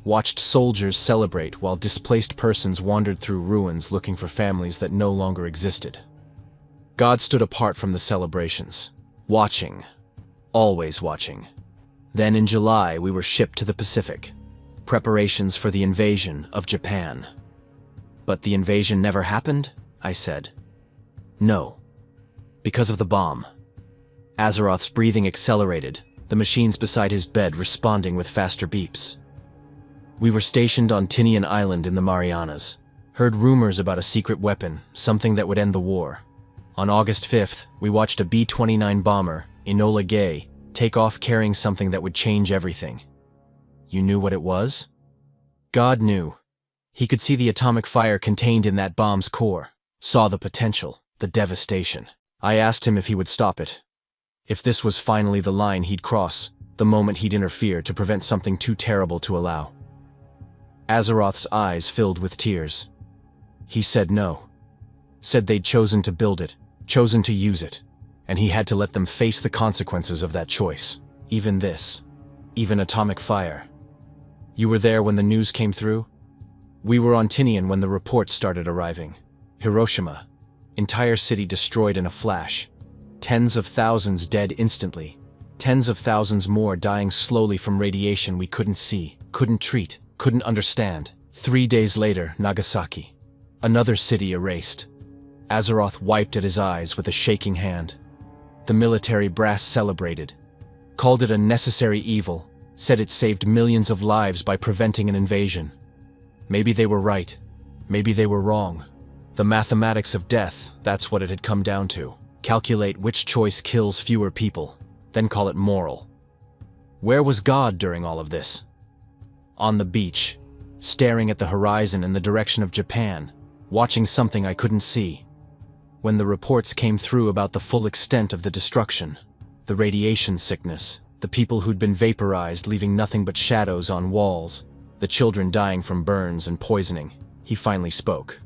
Watched soldiers celebrate while displaced persons wandered through ruins looking for families that no longer existed. God stood apart from the celebrations, watching, always watching. Then in July, we were shipped to the Pacific. Preparations for the invasion of Japan. But the invasion never happened, I said. No. Because of the bomb. Azeroth's breathing accelerated, the machines beside his bed responding with faster beeps. We were stationed on Tinian Island in the Marianas. Heard rumors about a secret weapon, something that would end the war. On August 5th, we watched a B-29 bomber, Enola Gay, take off carrying something that would change everything. You knew what it was? God knew. He could see the atomic fire contained in that bomb's core, saw the potential, the devastation. I asked him if he would stop it. If this was finally the line he'd cross, the moment he'd interfere to prevent something too terrible to allow. Azeroth's eyes filled with tears. He said no. Said they'd chosen to build it, chosen to use it, and he had to let them face the consequences of that choice. Even this. Even atomic fire. You were there when the news came through? We were on Tinian when the reports started arriving. Hiroshima. Entire city destroyed in a flash. Tens of thousands dead instantly. Tens of thousands more dying slowly from radiation we couldn't see, couldn't treat, couldn't understand. 3 days later, Nagasaki. Another city erased. Azeroth wiped at his eyes with a shaking hand. The military brass celebrated. Called it a necessary evil. Said it saved millions of lives by preventing an invasion. Maybe they were right. Maybe they were wrong. The mathematics of death, that's what it had come down to. Calculate which choice kills fewer people, then call it moral. Where was God during all of this? On the beach, staring at the horizon in the direction of Japan, watching something I couldn't see. When the reports came through about the full extent of the destruction, the radiation sickness, the people who'd been vaporized leaving nothing but shadows on walls, the children dying from burns and poisoning, he finally spoke.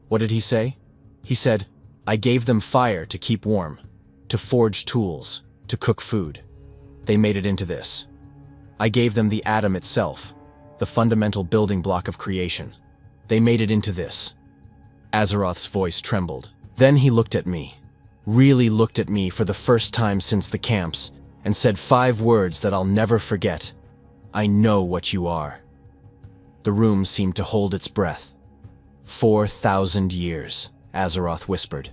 What did he say? He said, I gave them fire to keep warm, to forge tools, to cook food. They made it into this. I gave them the atom itself, the fundamental building block of creation. They made it into this. Azeroth's voice trembled. Then he looked at me, really looked at me for the first time since the camps, and said 5 words that I'll never forget. I know what you are. The room seemed to hold its breath. 4,000 years, Azeroth whispered.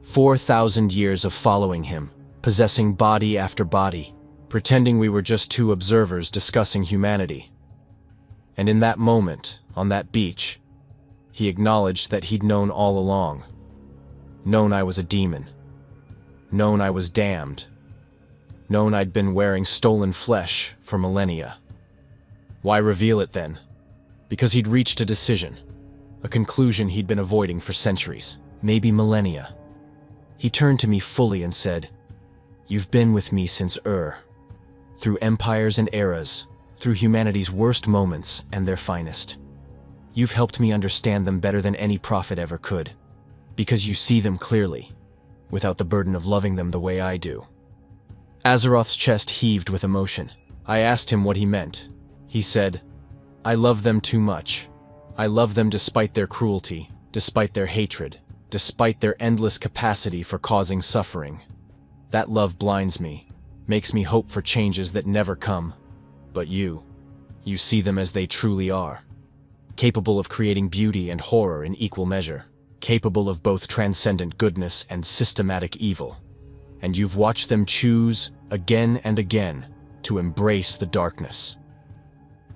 4,000 years of following him, possessing body after body, pretending we were just 2 observers discussing humanity. And in that moment, on that beach, he acknowledged that he'd known all along. Known I was a demon. Known I was damned. Known I'd been wearing stolen flesh for millennia. Why reveal it then? Because he'd reached a decision. A conclusion he'd been avoiding for centuries, maybe millennia. He turned to me fully and said, You've been with me since through empires and eras, through humanity's worst moments and their finest. You've helped me understand them better than any prophet ever could, because you see them clearly, without the burden of loving them the way I do. Azeroth's chest heaved with emotion. I asked him what he meant. He said, I love them too much. I love them despite their cruelty, despite their hatred, despite their endless capacity for causing suffering. That love blinds me, makes me hope for changes that never come. But you see them as they truly are. Capable of creating beauty and horror in equal measure. Capable of both transcendent goodness and systematic evil. And you've watched them choose, again and again, to embrace the darkness.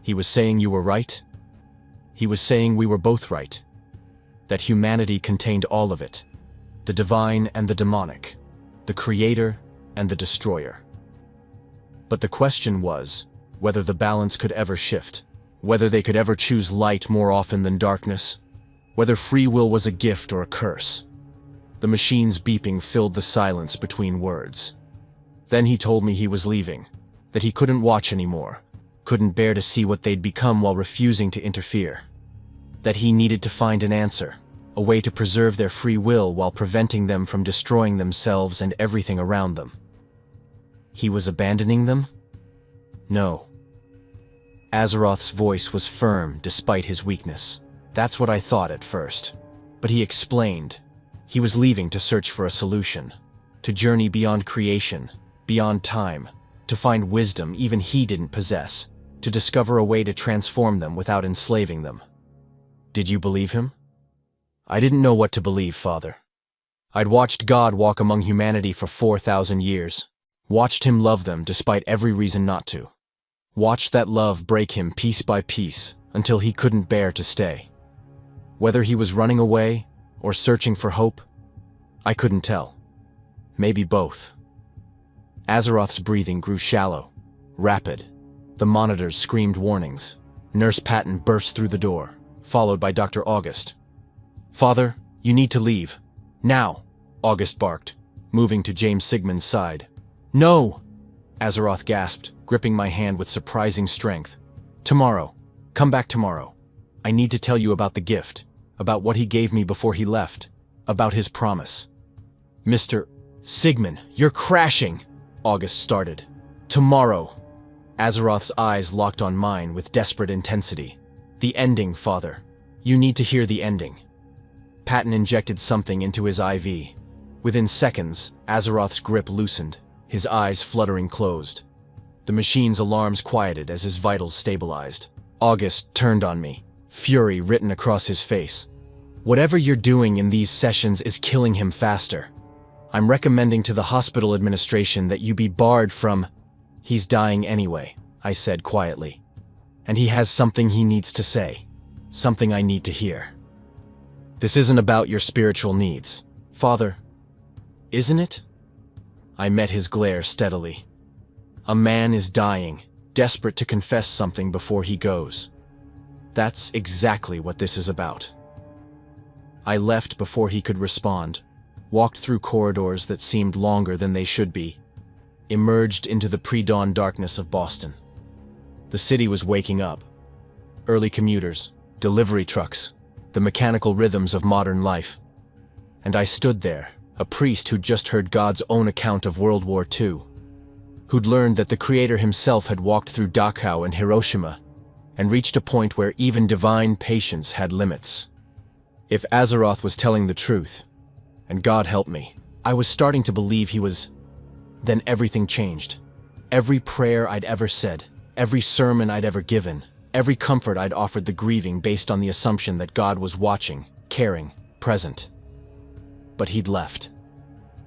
He was saying you were right. He was saying we were both right. That humanity contained all of it. The divine and the demonic. The creator and the destroyer. But the question was whether the balance could ever shift. Whether they could ever choose light more often than darkness. Whether free will was a gift or a curse. The machine's beeping filled the silence between words. Then he told me he was leaving. That he couldn't watch anymore. Couldn't bear to see what they'd become while refusing to interfere. That he needed to find an answer. a way to preserve their free will while preventing them from destroying themselves and everything around them. He was abandoning them? No. Azeroth's voice was firm despite his weakness. That's what I thought at first. But he explained. He was leaving to search for a solution, to journey beyond creation, beyond time, to find wisdom even he didn't possess, to discover a way to transform them without enslaving them. Did you believe him? I didn't know what to believe, Father. I'd watched God walk among humanity for 4,000 years, watched him love them despite every reason not to, watched that love break him piece by piece until he couldn't bear to stay. Whether he was running away or searching for hope, I couldn't tell. Maybe both. Azeroth's breathing grew shallow, rapid. The monitors screamed warnings. Nurse Patton burst through the door, followed by Dr. August. "Father, you need to leave. Now," August barked, moving to James Sigmund's side. "No!" Azeroth gasped, gripping my hand with surprising strength. "Tomorrow. Come back tomorrow. I need to tell you about the gift, about what he gave me before he left, about his promise." "Mr. Sigmund, you're crashing!" August started. "Tomorrow." Azeroth's eyes locked on mine with desperate intensity. "The ending, Father. You need to hear the ending." Patton injected something into his IV. Within seconds, Azeroth's grip loosened, his eyes fluttering closed. The machine's alarms quieted as his vitals stabilized. August turned on me, fury written across his face. "Whatever you're doing in these sessions is killing him faster. I'm recommending to the hospital administration that you be barred from—" "He's dying anyway," I said quietly. "And he has something he needs to say. Something I need to hear. This isn't about your spiritual needs, Father. Isn't it?" I met his glare steadily. "A man is dying, desperate to confess something before he goes. That's exactly what this is about." I left before he could respond, walked through corridors that seemed longer than they should be, emerged into the pre-dawn darkness of Boston. The city was waking up. Early commuters, delivery trucks, the mechanical rhythms of modern life. And I stood there, a priest who'd just heard God's own account of World War II, who'd learned that the Creator himself had walked through Dachau and Hiroshima and reached a point where even divine patience had limits. If Azeroth was telling the truth, and God help me, I was starting to believe he was. Then everything changed. Every prayer I'd ever said, every sermon I'd ever given, every comfort I'd offered the grieving based on the assumption that God was watching, caring, present. But he'd left,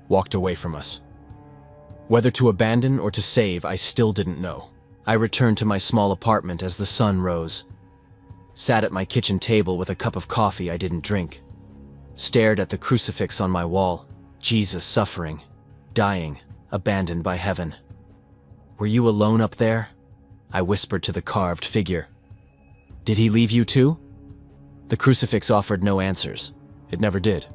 walked away from us. Whether to abandon or to save, I still didn't know. I returned to my small apartment as the sun rose, sat at my kitchen table with a cup of coffee I didn't drink, stared at the crucifix on my wall, Jesus suffering, dying, abandoned by heaven. "Were you alone up there?" I whispered to the carved figure. "Did he leave you too?" The crucifix offered no answers. It never did.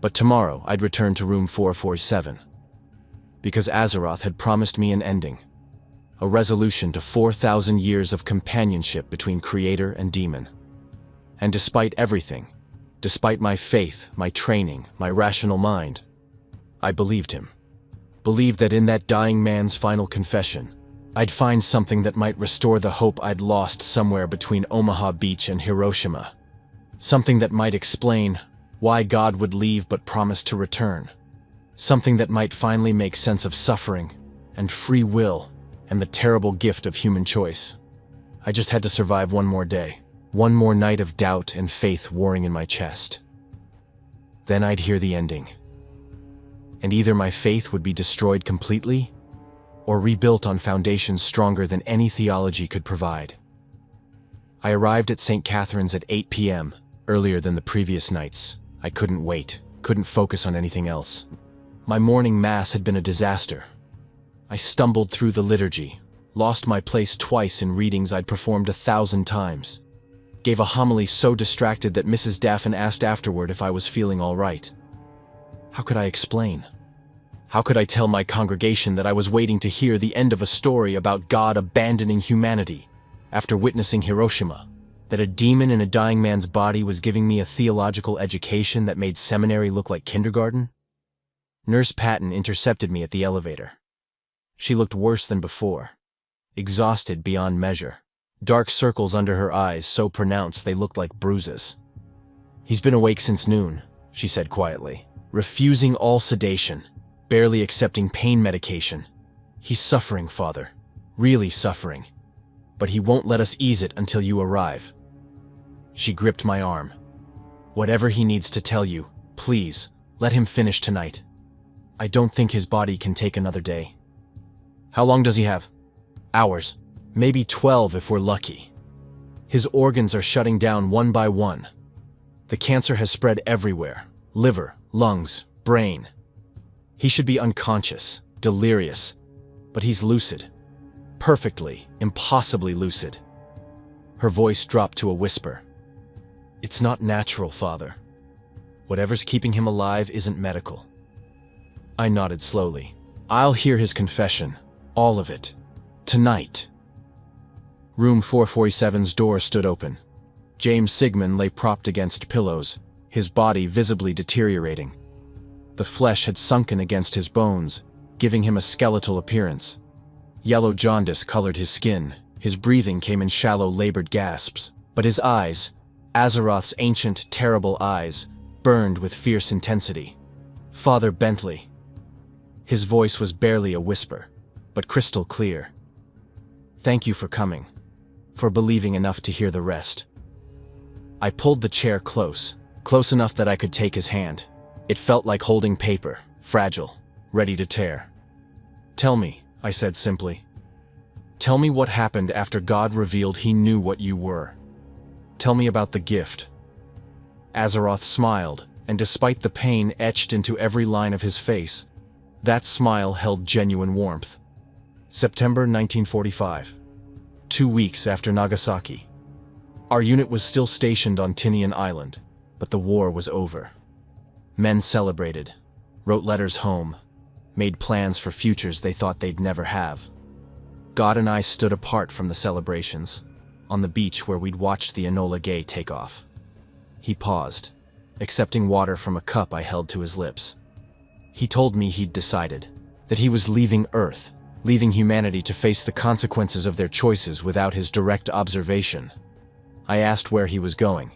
But tomorrow I'd return to room 447. Because Azeroth had promised me an ending, a resolution to 4,000 years of companionship between creator and demon. And despite everything, despite my faith, my training, my rational mind, I believed him. Believed that in that dying man's final confession, I'd find something that might restore the hope I'd lost somewhere between Omaha Beach and Hiroshima. Something that might explain why God would leave but promise to return. Something that might finally make sense of suffering and free will and the terrible gift of human choice. I just had to survive one more day, one more night of doubt and faith warring in my chest. Then I'd hear the ending. And either my faith would be destroyed completely, or rebuilt on foundations stronger than any theology could provide. I arrived at St. Catherine's at 8 p.m., earlier than the previous nights. I couldn't wait, couldn't focus on anything else. My morning mass had been a disaster. I stumbled through the liturgy, lost my place twice in readings I'd performed 1,000 times, gave a homily so distracted that Mrs. Daffin asked afterward if I was feeling all right. How could I explain? How could I tell my congregation that I was waiting to hear the end of a story about God abandoning humanity after witnessing Hiroshima? That a demon in a dying man's body was giving me a theological education that made seminary look like kindergarten? Nurse Patton intercepted me at the elevator. She looked worse than before, exhausted beyond measure, dark circles under her eyes so pronounced they looked like bruises. "He's been awake since noon," she said quietly, refusing all sedation, barely accepting pain medication. "He's suffering, Father, really suffering, but he won't let us ease it until you arrive." She gripped my arm. "Whatever he needs to tell you, please, let him finish tonight. I don't think his body can take another day." "How long does he have?" "Hours. Maybe 12 if we're lucky. His organs are shutting down one by one. The cancer has spread everywhere. Liver, lungs, brain. He should be unconscious, delirious, but he's lucid. Perfectly, impossibly lucid." Her voice dropped to a whisper. "It's not natural, Father. Whatever's keeping him alive isn't medical." I nodded slowly. "I'll hear his confession, all of it, tonight." Room 447's door stood open. James Sigmund lay propped against pillows, his body visibly deteriorating. The flesh had sunken against his bones, giving him a skeletal appearance. Yellow jaundice colored his skin, his breathing came in shallow labored gasps, but his eyes, Azeroth's ancient, terrible eyes, burned with fierce intensity. "Father Bentley." His voice was barely a whisper, but crystal clear. "Thank you for coming, for believing enough to hear the rest." I pulled the chair close enough that I could take his hand. It felt like holding paper, fragile, ready to tear. "Tell me," I said simply. "Tell me what happened after God revealed he knew what you were. Tell me about the gift." Azeroth smiled, and despite the pain etched into every line of his face, that smile held genuine warmth. September 1945. 2 weeks after Nagasaki. Our unit was still stationed on Tinian Island, but the war was over. Men celebrated, wrote letters home, made plans for futures they thought they'd never have. God and I stood apart from the celebrations, on the beach where we'd watched the Enola Gay take off. He paused, accepting water from a cup I held to his lips. He told me he'd decided, that he was leaving Earth, leaving humanity to face the consequences of their choices without his direct observation. I asked where he was going.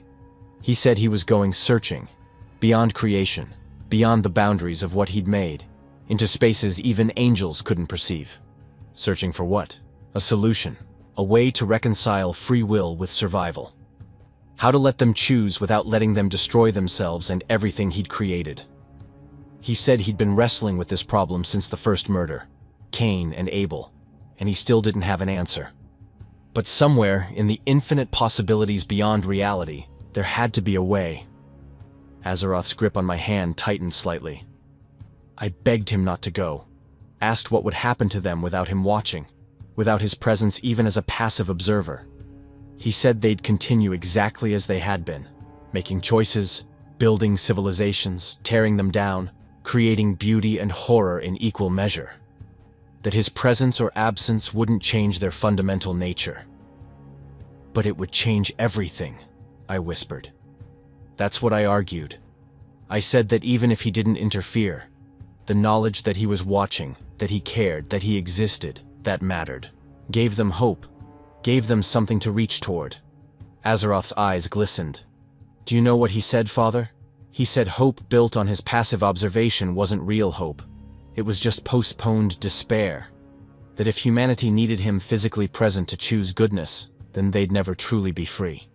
He said he was going searching, beyond creation, beyond the boundaries of what he'd made, into spaces even angels couldn't perceive. Searching for what? A solution, a way to reconcile free will with survival. How to let them choose without letting them destroy themselves and everything he'd created. He said he'd been wrestling with this problem since the first murder, Cain and Abel, and he still didn't have an answer. But somewhere, in the infinite possibilities beyond reality, there had to be a way. Azeroth's grip on my hand tightened slightly. I begged him not to go, asked what would happen to them without him watching, without his presence even as a passive observer. He said they'd continue exactly as they had been, making choices, building civilizations, tearing them down, creating beauty and horror in equal measure. That his presence or absence wouldn't change their fundamental nature. But it would change everything, I whispered. That's what I argued. I said that even if he didn't interfere, the knowledge that he was watching, that he cared, that he existed, that mattered. Gave them hope, gave them something to reach toward. Azeroth's eyes glistened. Do you know what he said, Father? He said hope built on his passive observation wasn't real hope. It was just postponed despair. That if humanity needed him physically present to choose goodness, then they'd never truly be free.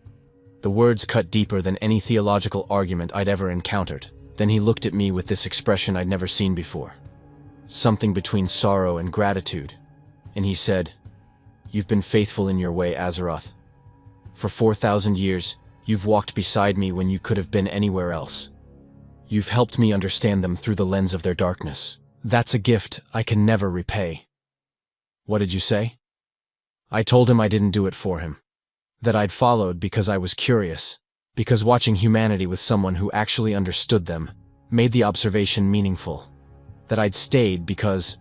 The words cut deeper than any theological argument I'd ever encountered. Then he looked at me with this expression I'd never seen before. Something between sorrow and gratitude. And he said, "You've been faithful in your way, Azeroth. For 4,000 years, you've walked beside me when you could have been anywhere else. You've helped me understand them through the lens of their darkness. That's a gift I can never repay." What did you say? I told him I didn't do it for him. That I'd followed because I was curious, because watching humanity with someone who actually understood them made the observation meaningful. That I'd stayed because...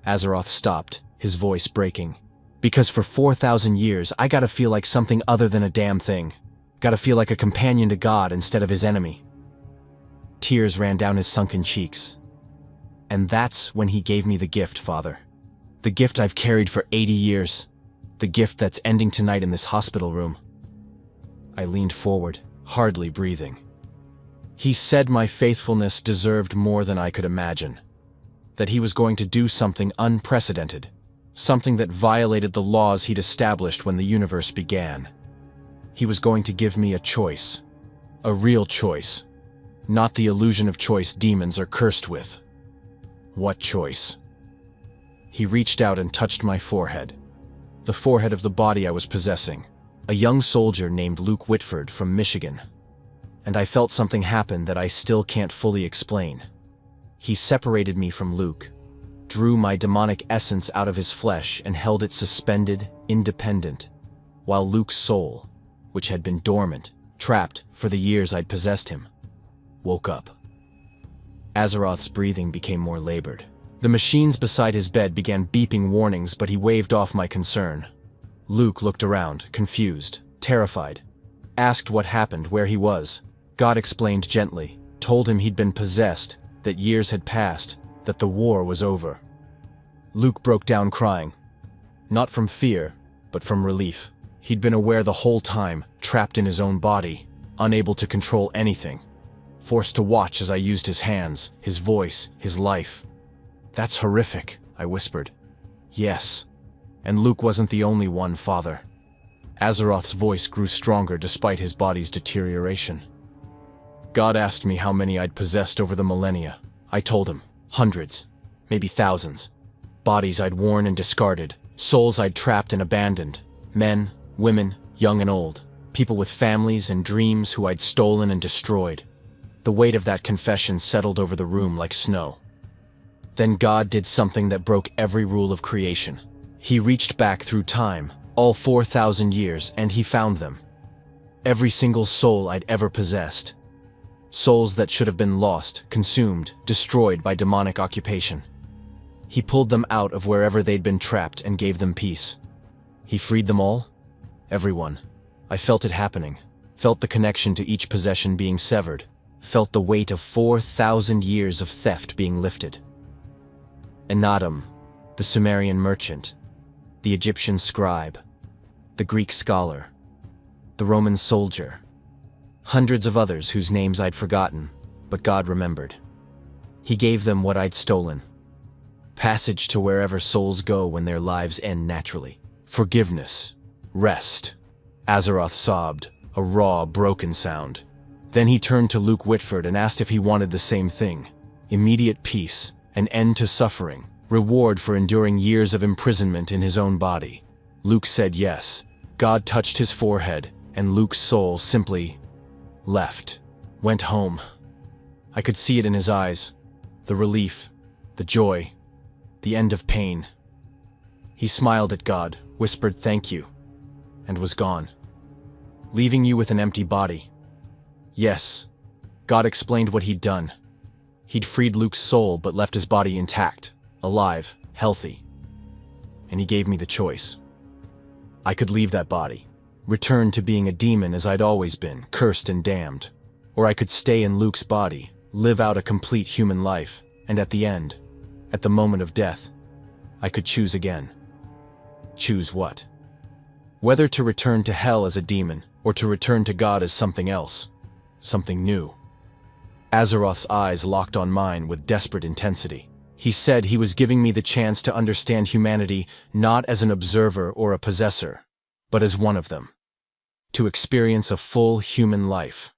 Azeroth stopped, his voice breaking. Because for 4,000 years, I gotta feel like something other than a damn thing. Gotta feel like a companion to God instead of his enemy. Tears ran down his sunken cheeks. And that's when he gave me the gift, Father. The gift I've carried for 80 years. The gift that's ending tonight in this hospital room. I leaned forward, hardly breathing. He said my faithfulness deserved more than I could imagine. That he was going to do something unprecedented. Something that violated the laws he'd established when the universe began. He was going to give me a choice. A real choice. Not the illusion of choice demons are cursed with. What choice? He reached out and touched my forehead. The forehead of the body I was possessing. A young soldier named Luke Whitford from Michigan. And I felt something happen that I still can't fully explain. He separated me from Luke, drew my demonic essence out of his flesh and held it suspended, independent, while Luke's soul, which had been dormant, trapped for the years I'd possessed him, woke up. Azeroth's breathing became more labored. The machines beside his bed began beeping warnings, but he waved off my concern. Luke looked around, confused, terrified. Asked what happened, where he was. God explained gently, told him he'd been possessed, that years had passed, that the war was over. Luke broke down crying. Not from fear, but from relief. He'd been aware the whole time, trapped in his own body, unable to control anything. Forced to watch as I used his hands, his voice, his life. That's horrific, I whispered. Yes. And Luke wasn't the only one, Father. Azeroth's voice grew stronger despite his body's deterioration. God asked me how many I'd possessed over the millennia. I told him, hundreds, maybe thousands. Bodies I'd worn and discarded, souls I'd trapped and abandoned. Men, women, young and old, people with families and dreams who I'd stolen and destroyed. The weight of that confession settled over the room like snow. Then God did something that broke every rule of creation. He reached back through time, all 4,000 years, and he found them. Every single soul I'd ever possessed. Souls that should have been lost, consumed, destroyed by demonic occupation. He pulled them out of wherever they'd been trapped and gave them peace. He freed them all? Everyone. I felt it happening. Felt the connection to each possession being severed. Felt the weight of 4,000 years of theft being lifted. Enadam, the Sumerian merchant, the Egyptian scribe, the Greek scholar, the Roman soldier, hundreds of others whose names I'd forgotten, but God remembered. He gave them what I'd stolen. Passage to wherever souls go when their lives end naturally. Forgiveness. Rest. Azeroth sobbed, a raw, broken sound. Then he turned to Luke Whitford and asked if he wanted the same thing. Immediate peace, an end to suffering, reward for enduring years of imprisonment in his own body. Luke said yes. God touched his forehead, and Luke's soul simply left, went home. I could see it in his eyes, the relief, the joy, the end of pain. He smiled at God, whispered thank you, and was gone, leaving you with an empty body. Yes, God explained what he'd done. He'd freed Luke's soul but left his body intact, alive, healthy. And he gave me the choice. I could leave that body, return to being a demon as I'd always been, cursed and damned. Or I could stay in Luke's body, live out a complete human life, and at the end, at the moment of death, I could choose again. Choose what? Whether to return to hell as a demon, or to return to God as something else, something new. Azeroth's eyes locked on mine with desperate intensity. He said he was giving me the chance to understand humanity not as an observer or a possessor, but as one of them. To experience a full human life,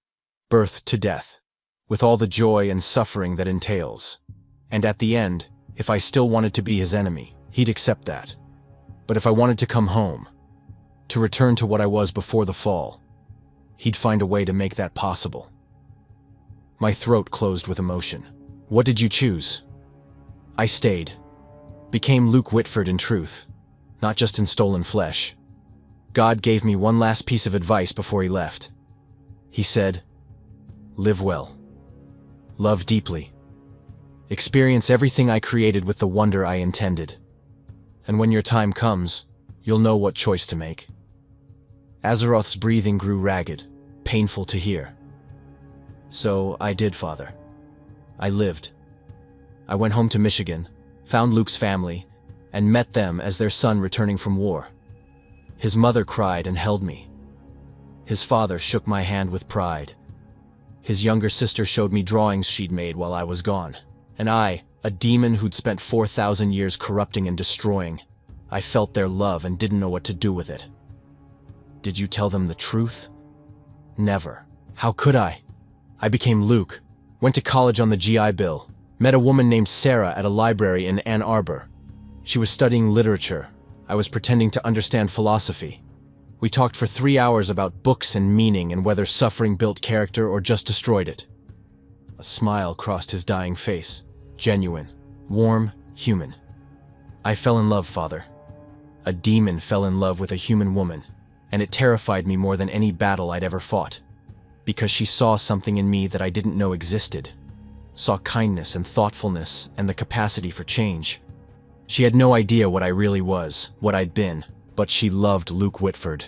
birth to death, with all the joy and suffering that entails. And at the end, if I still wanted to be his enemy, he'd accept that. But if I wanted to come home, to return to what I was before the fall, he'd find a way to make that possible. My throat closed with emotion. What did you choose? I stayed. Became Luke Whitford in truth, not just in stolen flesh. God gave me one last piece of advice before he left. He said, live well. Love deeply. Experience everything I created with the wonder I intended. And when your time comes, you'll know what choice to make. Azeroth's breathing grew ragged, painful to hear. So I did, Father. I lived. I went home to Michigan, found Luke's family, and met them as their son returning from war. His mother cried and held me. His father shook my hand with pride. His younger sister showed me drawings she'd made while I was gone. And I, a demon who'd spent 4,000 years corrupting and destroying, I felt their love and didn't know what to do with it. Did you tell them the truth? Never. How could I? I became Luke, went to college on the GI Bill, met a woman named Sarah at a library in Ann Arbor. She was studying literature. I was pretending to understand philosophy. We talked for 3 hours about books and meaning and whether suffering built character or just destroyed it. A smile crossed his dying face. Genuine, warm, human. I fell in love, Father. A demon fell in love with a human woman, and it terrified me more than any battle I'd ever fought, because she saw something in me that I didn't know existed. Saw kindness and thoughtfulness and the capacity for change. She had no idea what I really was, what I'd been, but she loved Luke Whitford.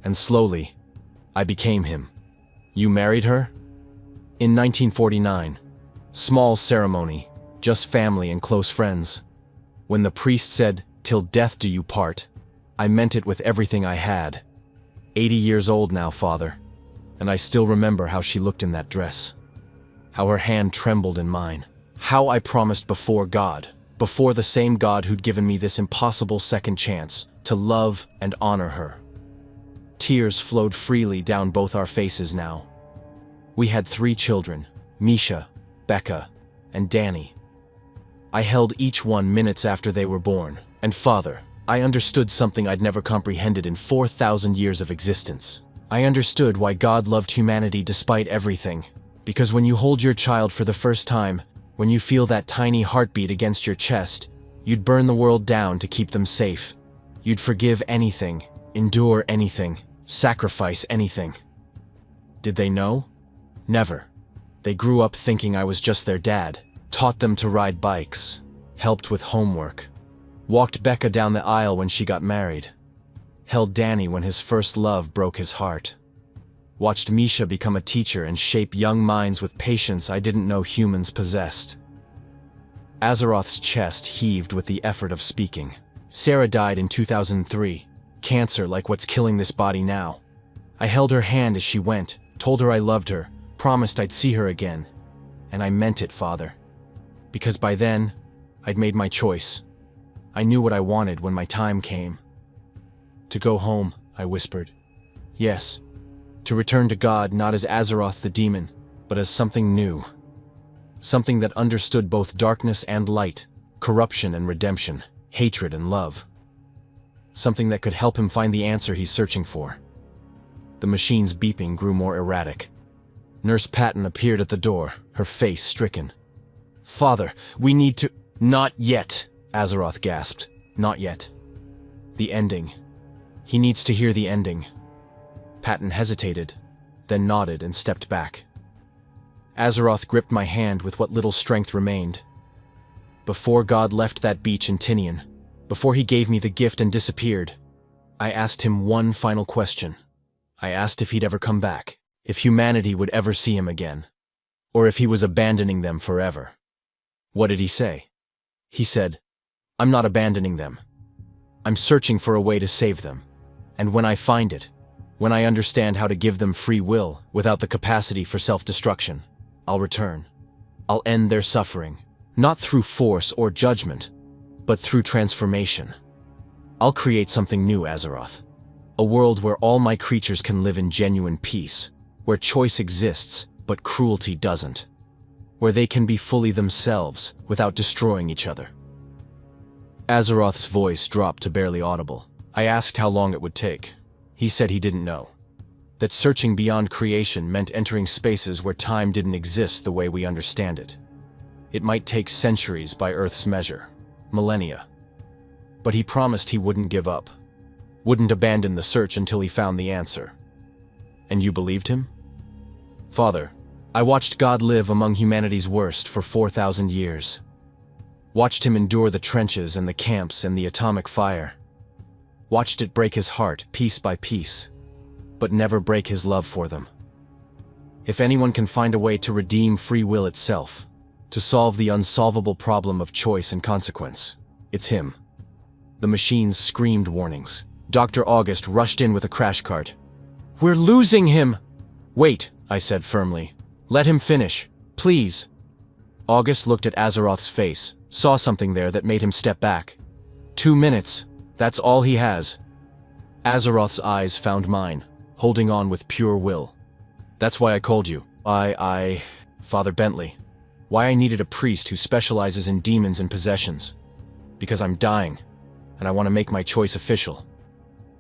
And slowly, I became him. You married her? In 1949. Small ceremony, just family and close friends. When the priest said, "Till death do you part," I meant it with everything I had. 80 years old now, Father, and I still remember how she looked in that dress. How her hand trembled in mine. How I promised before God, before the same God who'd given me this impossible second chance, to love and honor her. Tears flowed freely down both our faces now. We had 3 children, Misha, Becca, and Danny. I held each one minutes after they were born, and Father, I understood something I'd never comprehended in 4,000 years of existence. I understood why God loved humanity despite everything. Because when you hold your child for the first time, when you feel that tiny heartbeat against your chest, you'd burn the world down to keep them safe. You'd forgive anything, endure anything, sacrifice anything. Did they know? Never. They grew up thinking I was just their dad, taught them to ride bikes, helped with homework, walked Becca down the aisle when she got married, held Danny when his first love broke his heart, watched Misha become a teacher and shape young minds with patience I didn't know humans possessed. Azeroth's chest heaved with the effort of speaking. Sarah died in 2003, cancer like what's killing this body now. I held her hand as she went, told her I loved her, promised I'd see her again. And I meant it, Father. Because by then, I'd made my choice. I knew what I wanted when my time came. To go home, I whispered. Yes. To return to God not as Azeroth the demon, but as something new. Something that understood both darkness and light, corruption and redemption, hatred and love. Something that could help him find the answer he's searching for. The machine's beeping grew more erratic. Nurse Patton appeared at the door, her face stricken. Father, we need to— Not yet, Azeroth gasped. Not yet. The ending. He needs to hear the ending. Patton hesitated, then nodded and stepped back. Azeroth gripped my hand with what little strength remained. Before God left that beach in Tinian, before he gave me the gift and disappeared, I asked him one final question. I asked if he'd ever come back, if humanity would ever see him again, or if he was abandoning them forever. What did he say? He said, "I'm not abandoning them. I'm searching for a way to save them. And when I find it, when I understand how to give them free will without the capacity for self-destruction, I'll return. I'll end their suffering, not through force or judgment, but through transformation. I'll create something new, Azeroth. A world where all my creatures can live in genuine peace, where choice exists, but cruelty doesn't. Where they can be fully themselves without destroying each other." Azeroth's voice dropped to barely audible. I asked how long it would take. He said he didn't know. That searching beyond creation meant entering spaces where time didn't exist the way we understand it. It might take centuries by Earth's measure, millennia. But he promised he wouldn't give up, wouldn't abandon the search until he found the answer. And you believed him? Father, I watched God live among humanity's worst for 4,000 years. Watched him endure the trenches and the camps and the atomic fire. watched it break his heart piece by piece, but never break his love for them. If anyone can find a way to redeem free will itself, to solve the unsolvable problem of choice and consequence, it's him. The machines screamed warnings. Dr. August rushed in with a crash cart. "We're losing him!" "Wait," I said firmly. "Let him finish, please." August looked at Azeroth's face, saw something there that made him step back. 2 minutes, that's all he has. Azeroth's eyes found mine, holding on with pure will. "That's why I called you. Father Bentley. Why I needed a priest who specializes in demons and possessions. Because I'm dying, and I want to make my choice official.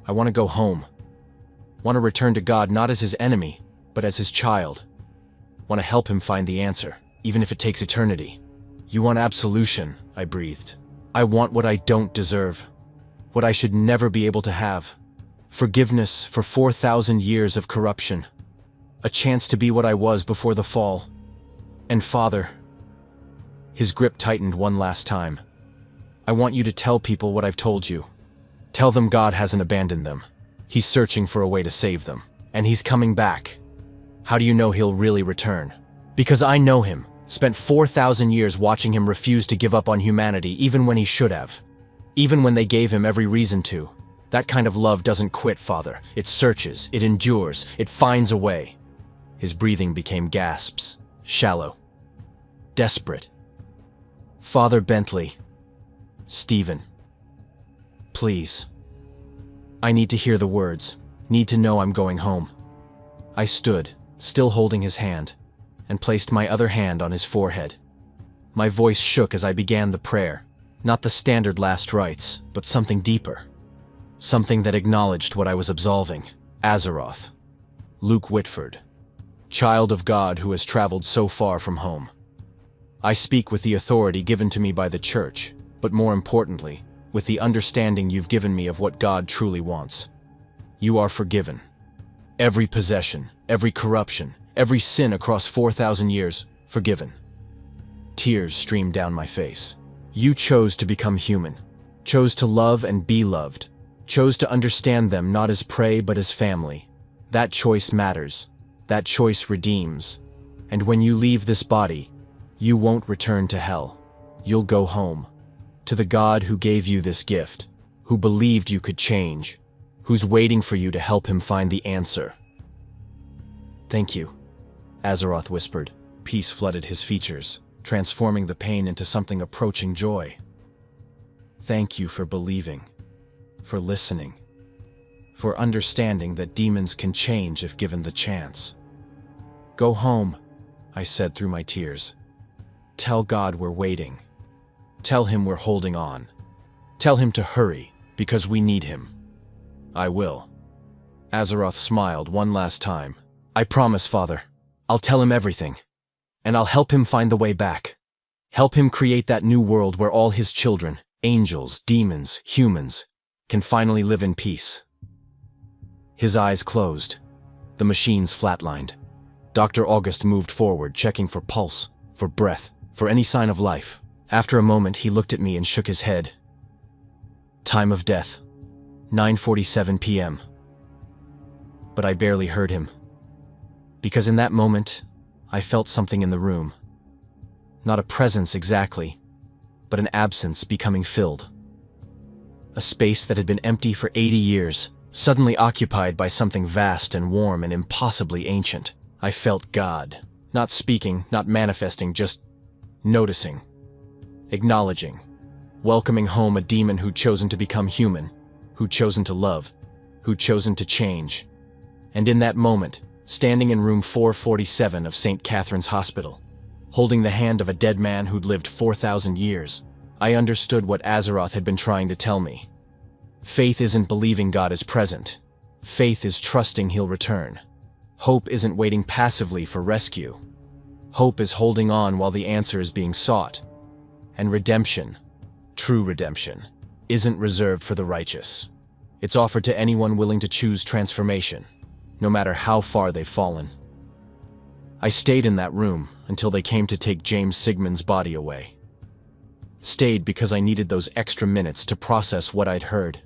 I want to go home. Want to return to God not as his enemy, but as his child. Want to help him find the answer, even if it takes eternity." "You want absolution," I breathed. "I want what I don't deserve. What I should never be able to have. Forgiveness for 4,000 years of corruption. A chance to be what I was before the fall. And Father..." His grip tightened one last time. "I want you to tell people what I've told you. Tell them God hasn't abandoned them. He's searching for a way to save them. And he's coming back. How do you know he'll really return? Because I know him. Spent 4,000 years watching him refuse to give up on humanity even when he should have. Even when they gave him every reason to. That kind of love doesn't quit, Father. It searches, it endures, it finds a way." His breathing became gasps, shallow, desperate. "Father Bentley. Stephen. Please. I need to hear the words, need to know I'm going home." I stood, still holding his hand, and placed my other hand on his forehead. My voice shook as I began the prayer, not the standard last rites, but something deeper. Something that acknowledged what I was absolving. Azeroth. Luke Whitford. Child of God who has traveled so far from home. I speak with the authority given to me by the Church, but more importantly, with the understanding you've given me of what God truly wants. You are forgiven. Every possession, every corruption, every sin across 4,000 years, forgiven. Tears streamed down my face. You chose to become human, chose to love and be loved, chose to understand them not as prey but as family. That choice matters. That choice redeems. And when you leave this body, you won't return to hell. You'll go home. To the God who gave you this gift, who believed you could change, who's waiting for you to help him find the answer. "Thank you," Azeroth whispered. Peace flooded his features, transforming the pain into something approaching joy. "Thank you for believing, for listening, for understanding that demons can change if given the chance." "Go home," I said through my tears. "Tell God we're waiting. Tell him we're holding on. Tell him to hurry, because we need him." "I will." Azeroth smiled one last time. "I promise, Father. I'll tell him everything. And I'll help him find the way back. Help him create that new world where all his children, angels, demons, humans, can finally live in peace." His eyes closed. The machines flatlined. Dr. August moved forward, checking for pulse, for breath, for any sign of life. After a moment, he looked at me and shook his head. Time of death, 9:47 p.m. But I barely heard him. Because in that moment, I felt something in the room. Not a presence exactly, but an absence becoming filled. A space that had been empty for 80 years, suddenly occupied by something vast and warm and impossibly ancient. I felt God, not speaking, not manifesting, just noticing, acknowledging, welcoming home a demon who'd chosen to become human, who'd chosen to love, who'd chosen to change. And in that moment, standing in room 447 of St. Catherine's Hospital, holding the hand of a dead man who'd lived 4,000 years, I understood what Azeroth had been trying to tell me. Faith isn't believing God is present. Faith is trusting he'll return. Hope isn't waiting passively for rescue. Hope is holding on while the answer is being sought. And redemption, true redemption, isn't reserved for the righteous. It's offered to anyone willing to choose transformation, no matter how far they've fallen. I stayed in that room until they came to take James Sigmund's body away. Stayed because I needed those extra minutes to process what I'd heard,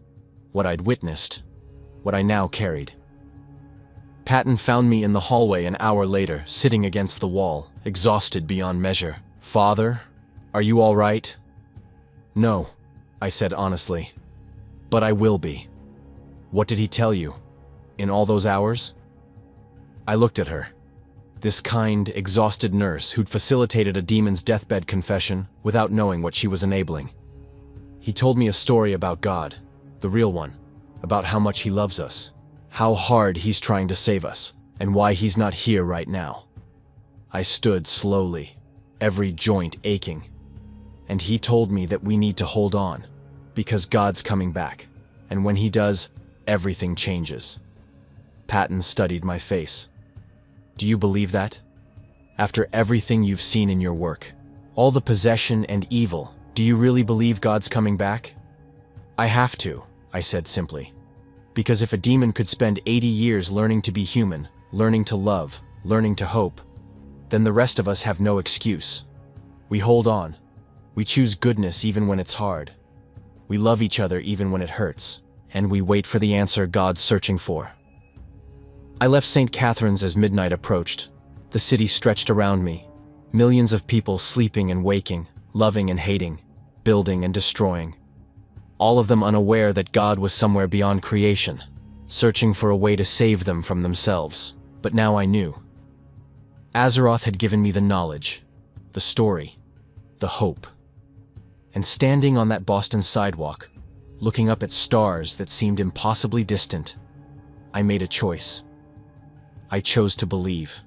what I'd witnessed, what I now carried. Patton found me in the hallway an hour later, sitting against the wall, exhausted beyond measure. "Father, are you all right?" "No," I said honestly. "But I will be." "What did he tell you? In all those hours?" I looked at her. This kind, exhausted nurse who'd facilitated a demon's deathbed confession without knowing what she was enabling. He told me a story about God, the real one, about how much he loves us, how hard he's trying to save us, and why he's not here right now. I stood slowly, every joint aching, and he told me that we need to hold on, because God's coming back, and when he does, everything changes. Patton studied my face. "Do you believe that? After everything you've seen in your work, all the possession and evil, do you really believe God's coming back?" "I have to," I said simply. "Because if a demon could spend 80 years learning to be human, learning to love, learning to hope, then the rest of us have no excuse. We hold on. We choose goodness even when it's hard. We love each other even when it hurts. And we wait for the answer God's searching for." I left St. Catherine's as midnight approached. The city stretched around me. Millions of people sleeping and waking, loving and hating, building and destroying. All of them unaware that God was somewhere beyond creation, searching for a way to save them from themselves. But now I knew. Azeroth had given me the knowledge, the story, the hope. And standing on that Boston sidewalk, looking up at stars that seemed impossibly distant, I made a choice. I chose to believe.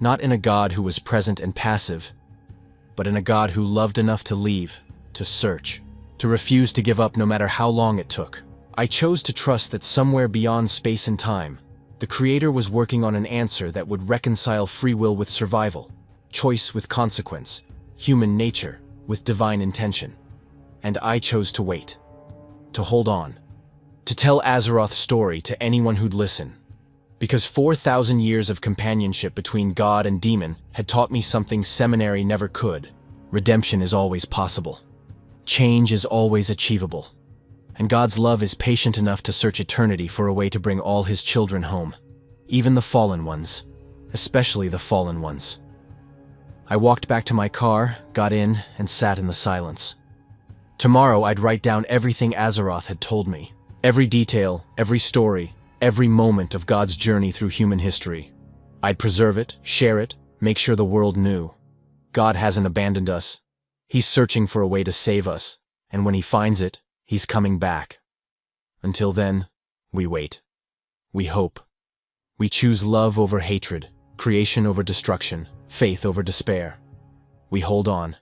Not in a God who was present and passive, but in a God who loved enough to leave, to search, to refuse to give up no matter how long it took. I chose to trust that somewhere beyond space and time, the Creator was working on an answer that would reconcile free will with survival, choice with consequence, human nature with divine intention. And I chose to wait, to hold on, to tell Azeroth's story to anyone who'd listen. Because 4,000 years of companionship between God and demon had taught me something seminary never could. Redemption is always possible. Change is always achievable. And God's love is patient enough to search eternity for a way to bring all his children home. Even the fallen ones. Especially the fallen ones. I walked back to my car, got in, and sat in the silence. Tomorrow I'd write down everything Azeroth had told me. Every detail, every story, every moment of God's journey through human history. I'd preserve it, share it, make sure the world knew. God hasn't abandoned us. He's searching for a way to save us, and when he finds it, he's coming back. Until then, we wait. We hope. We choose love over hatred, creation over destruction, faith over despair. We hold on.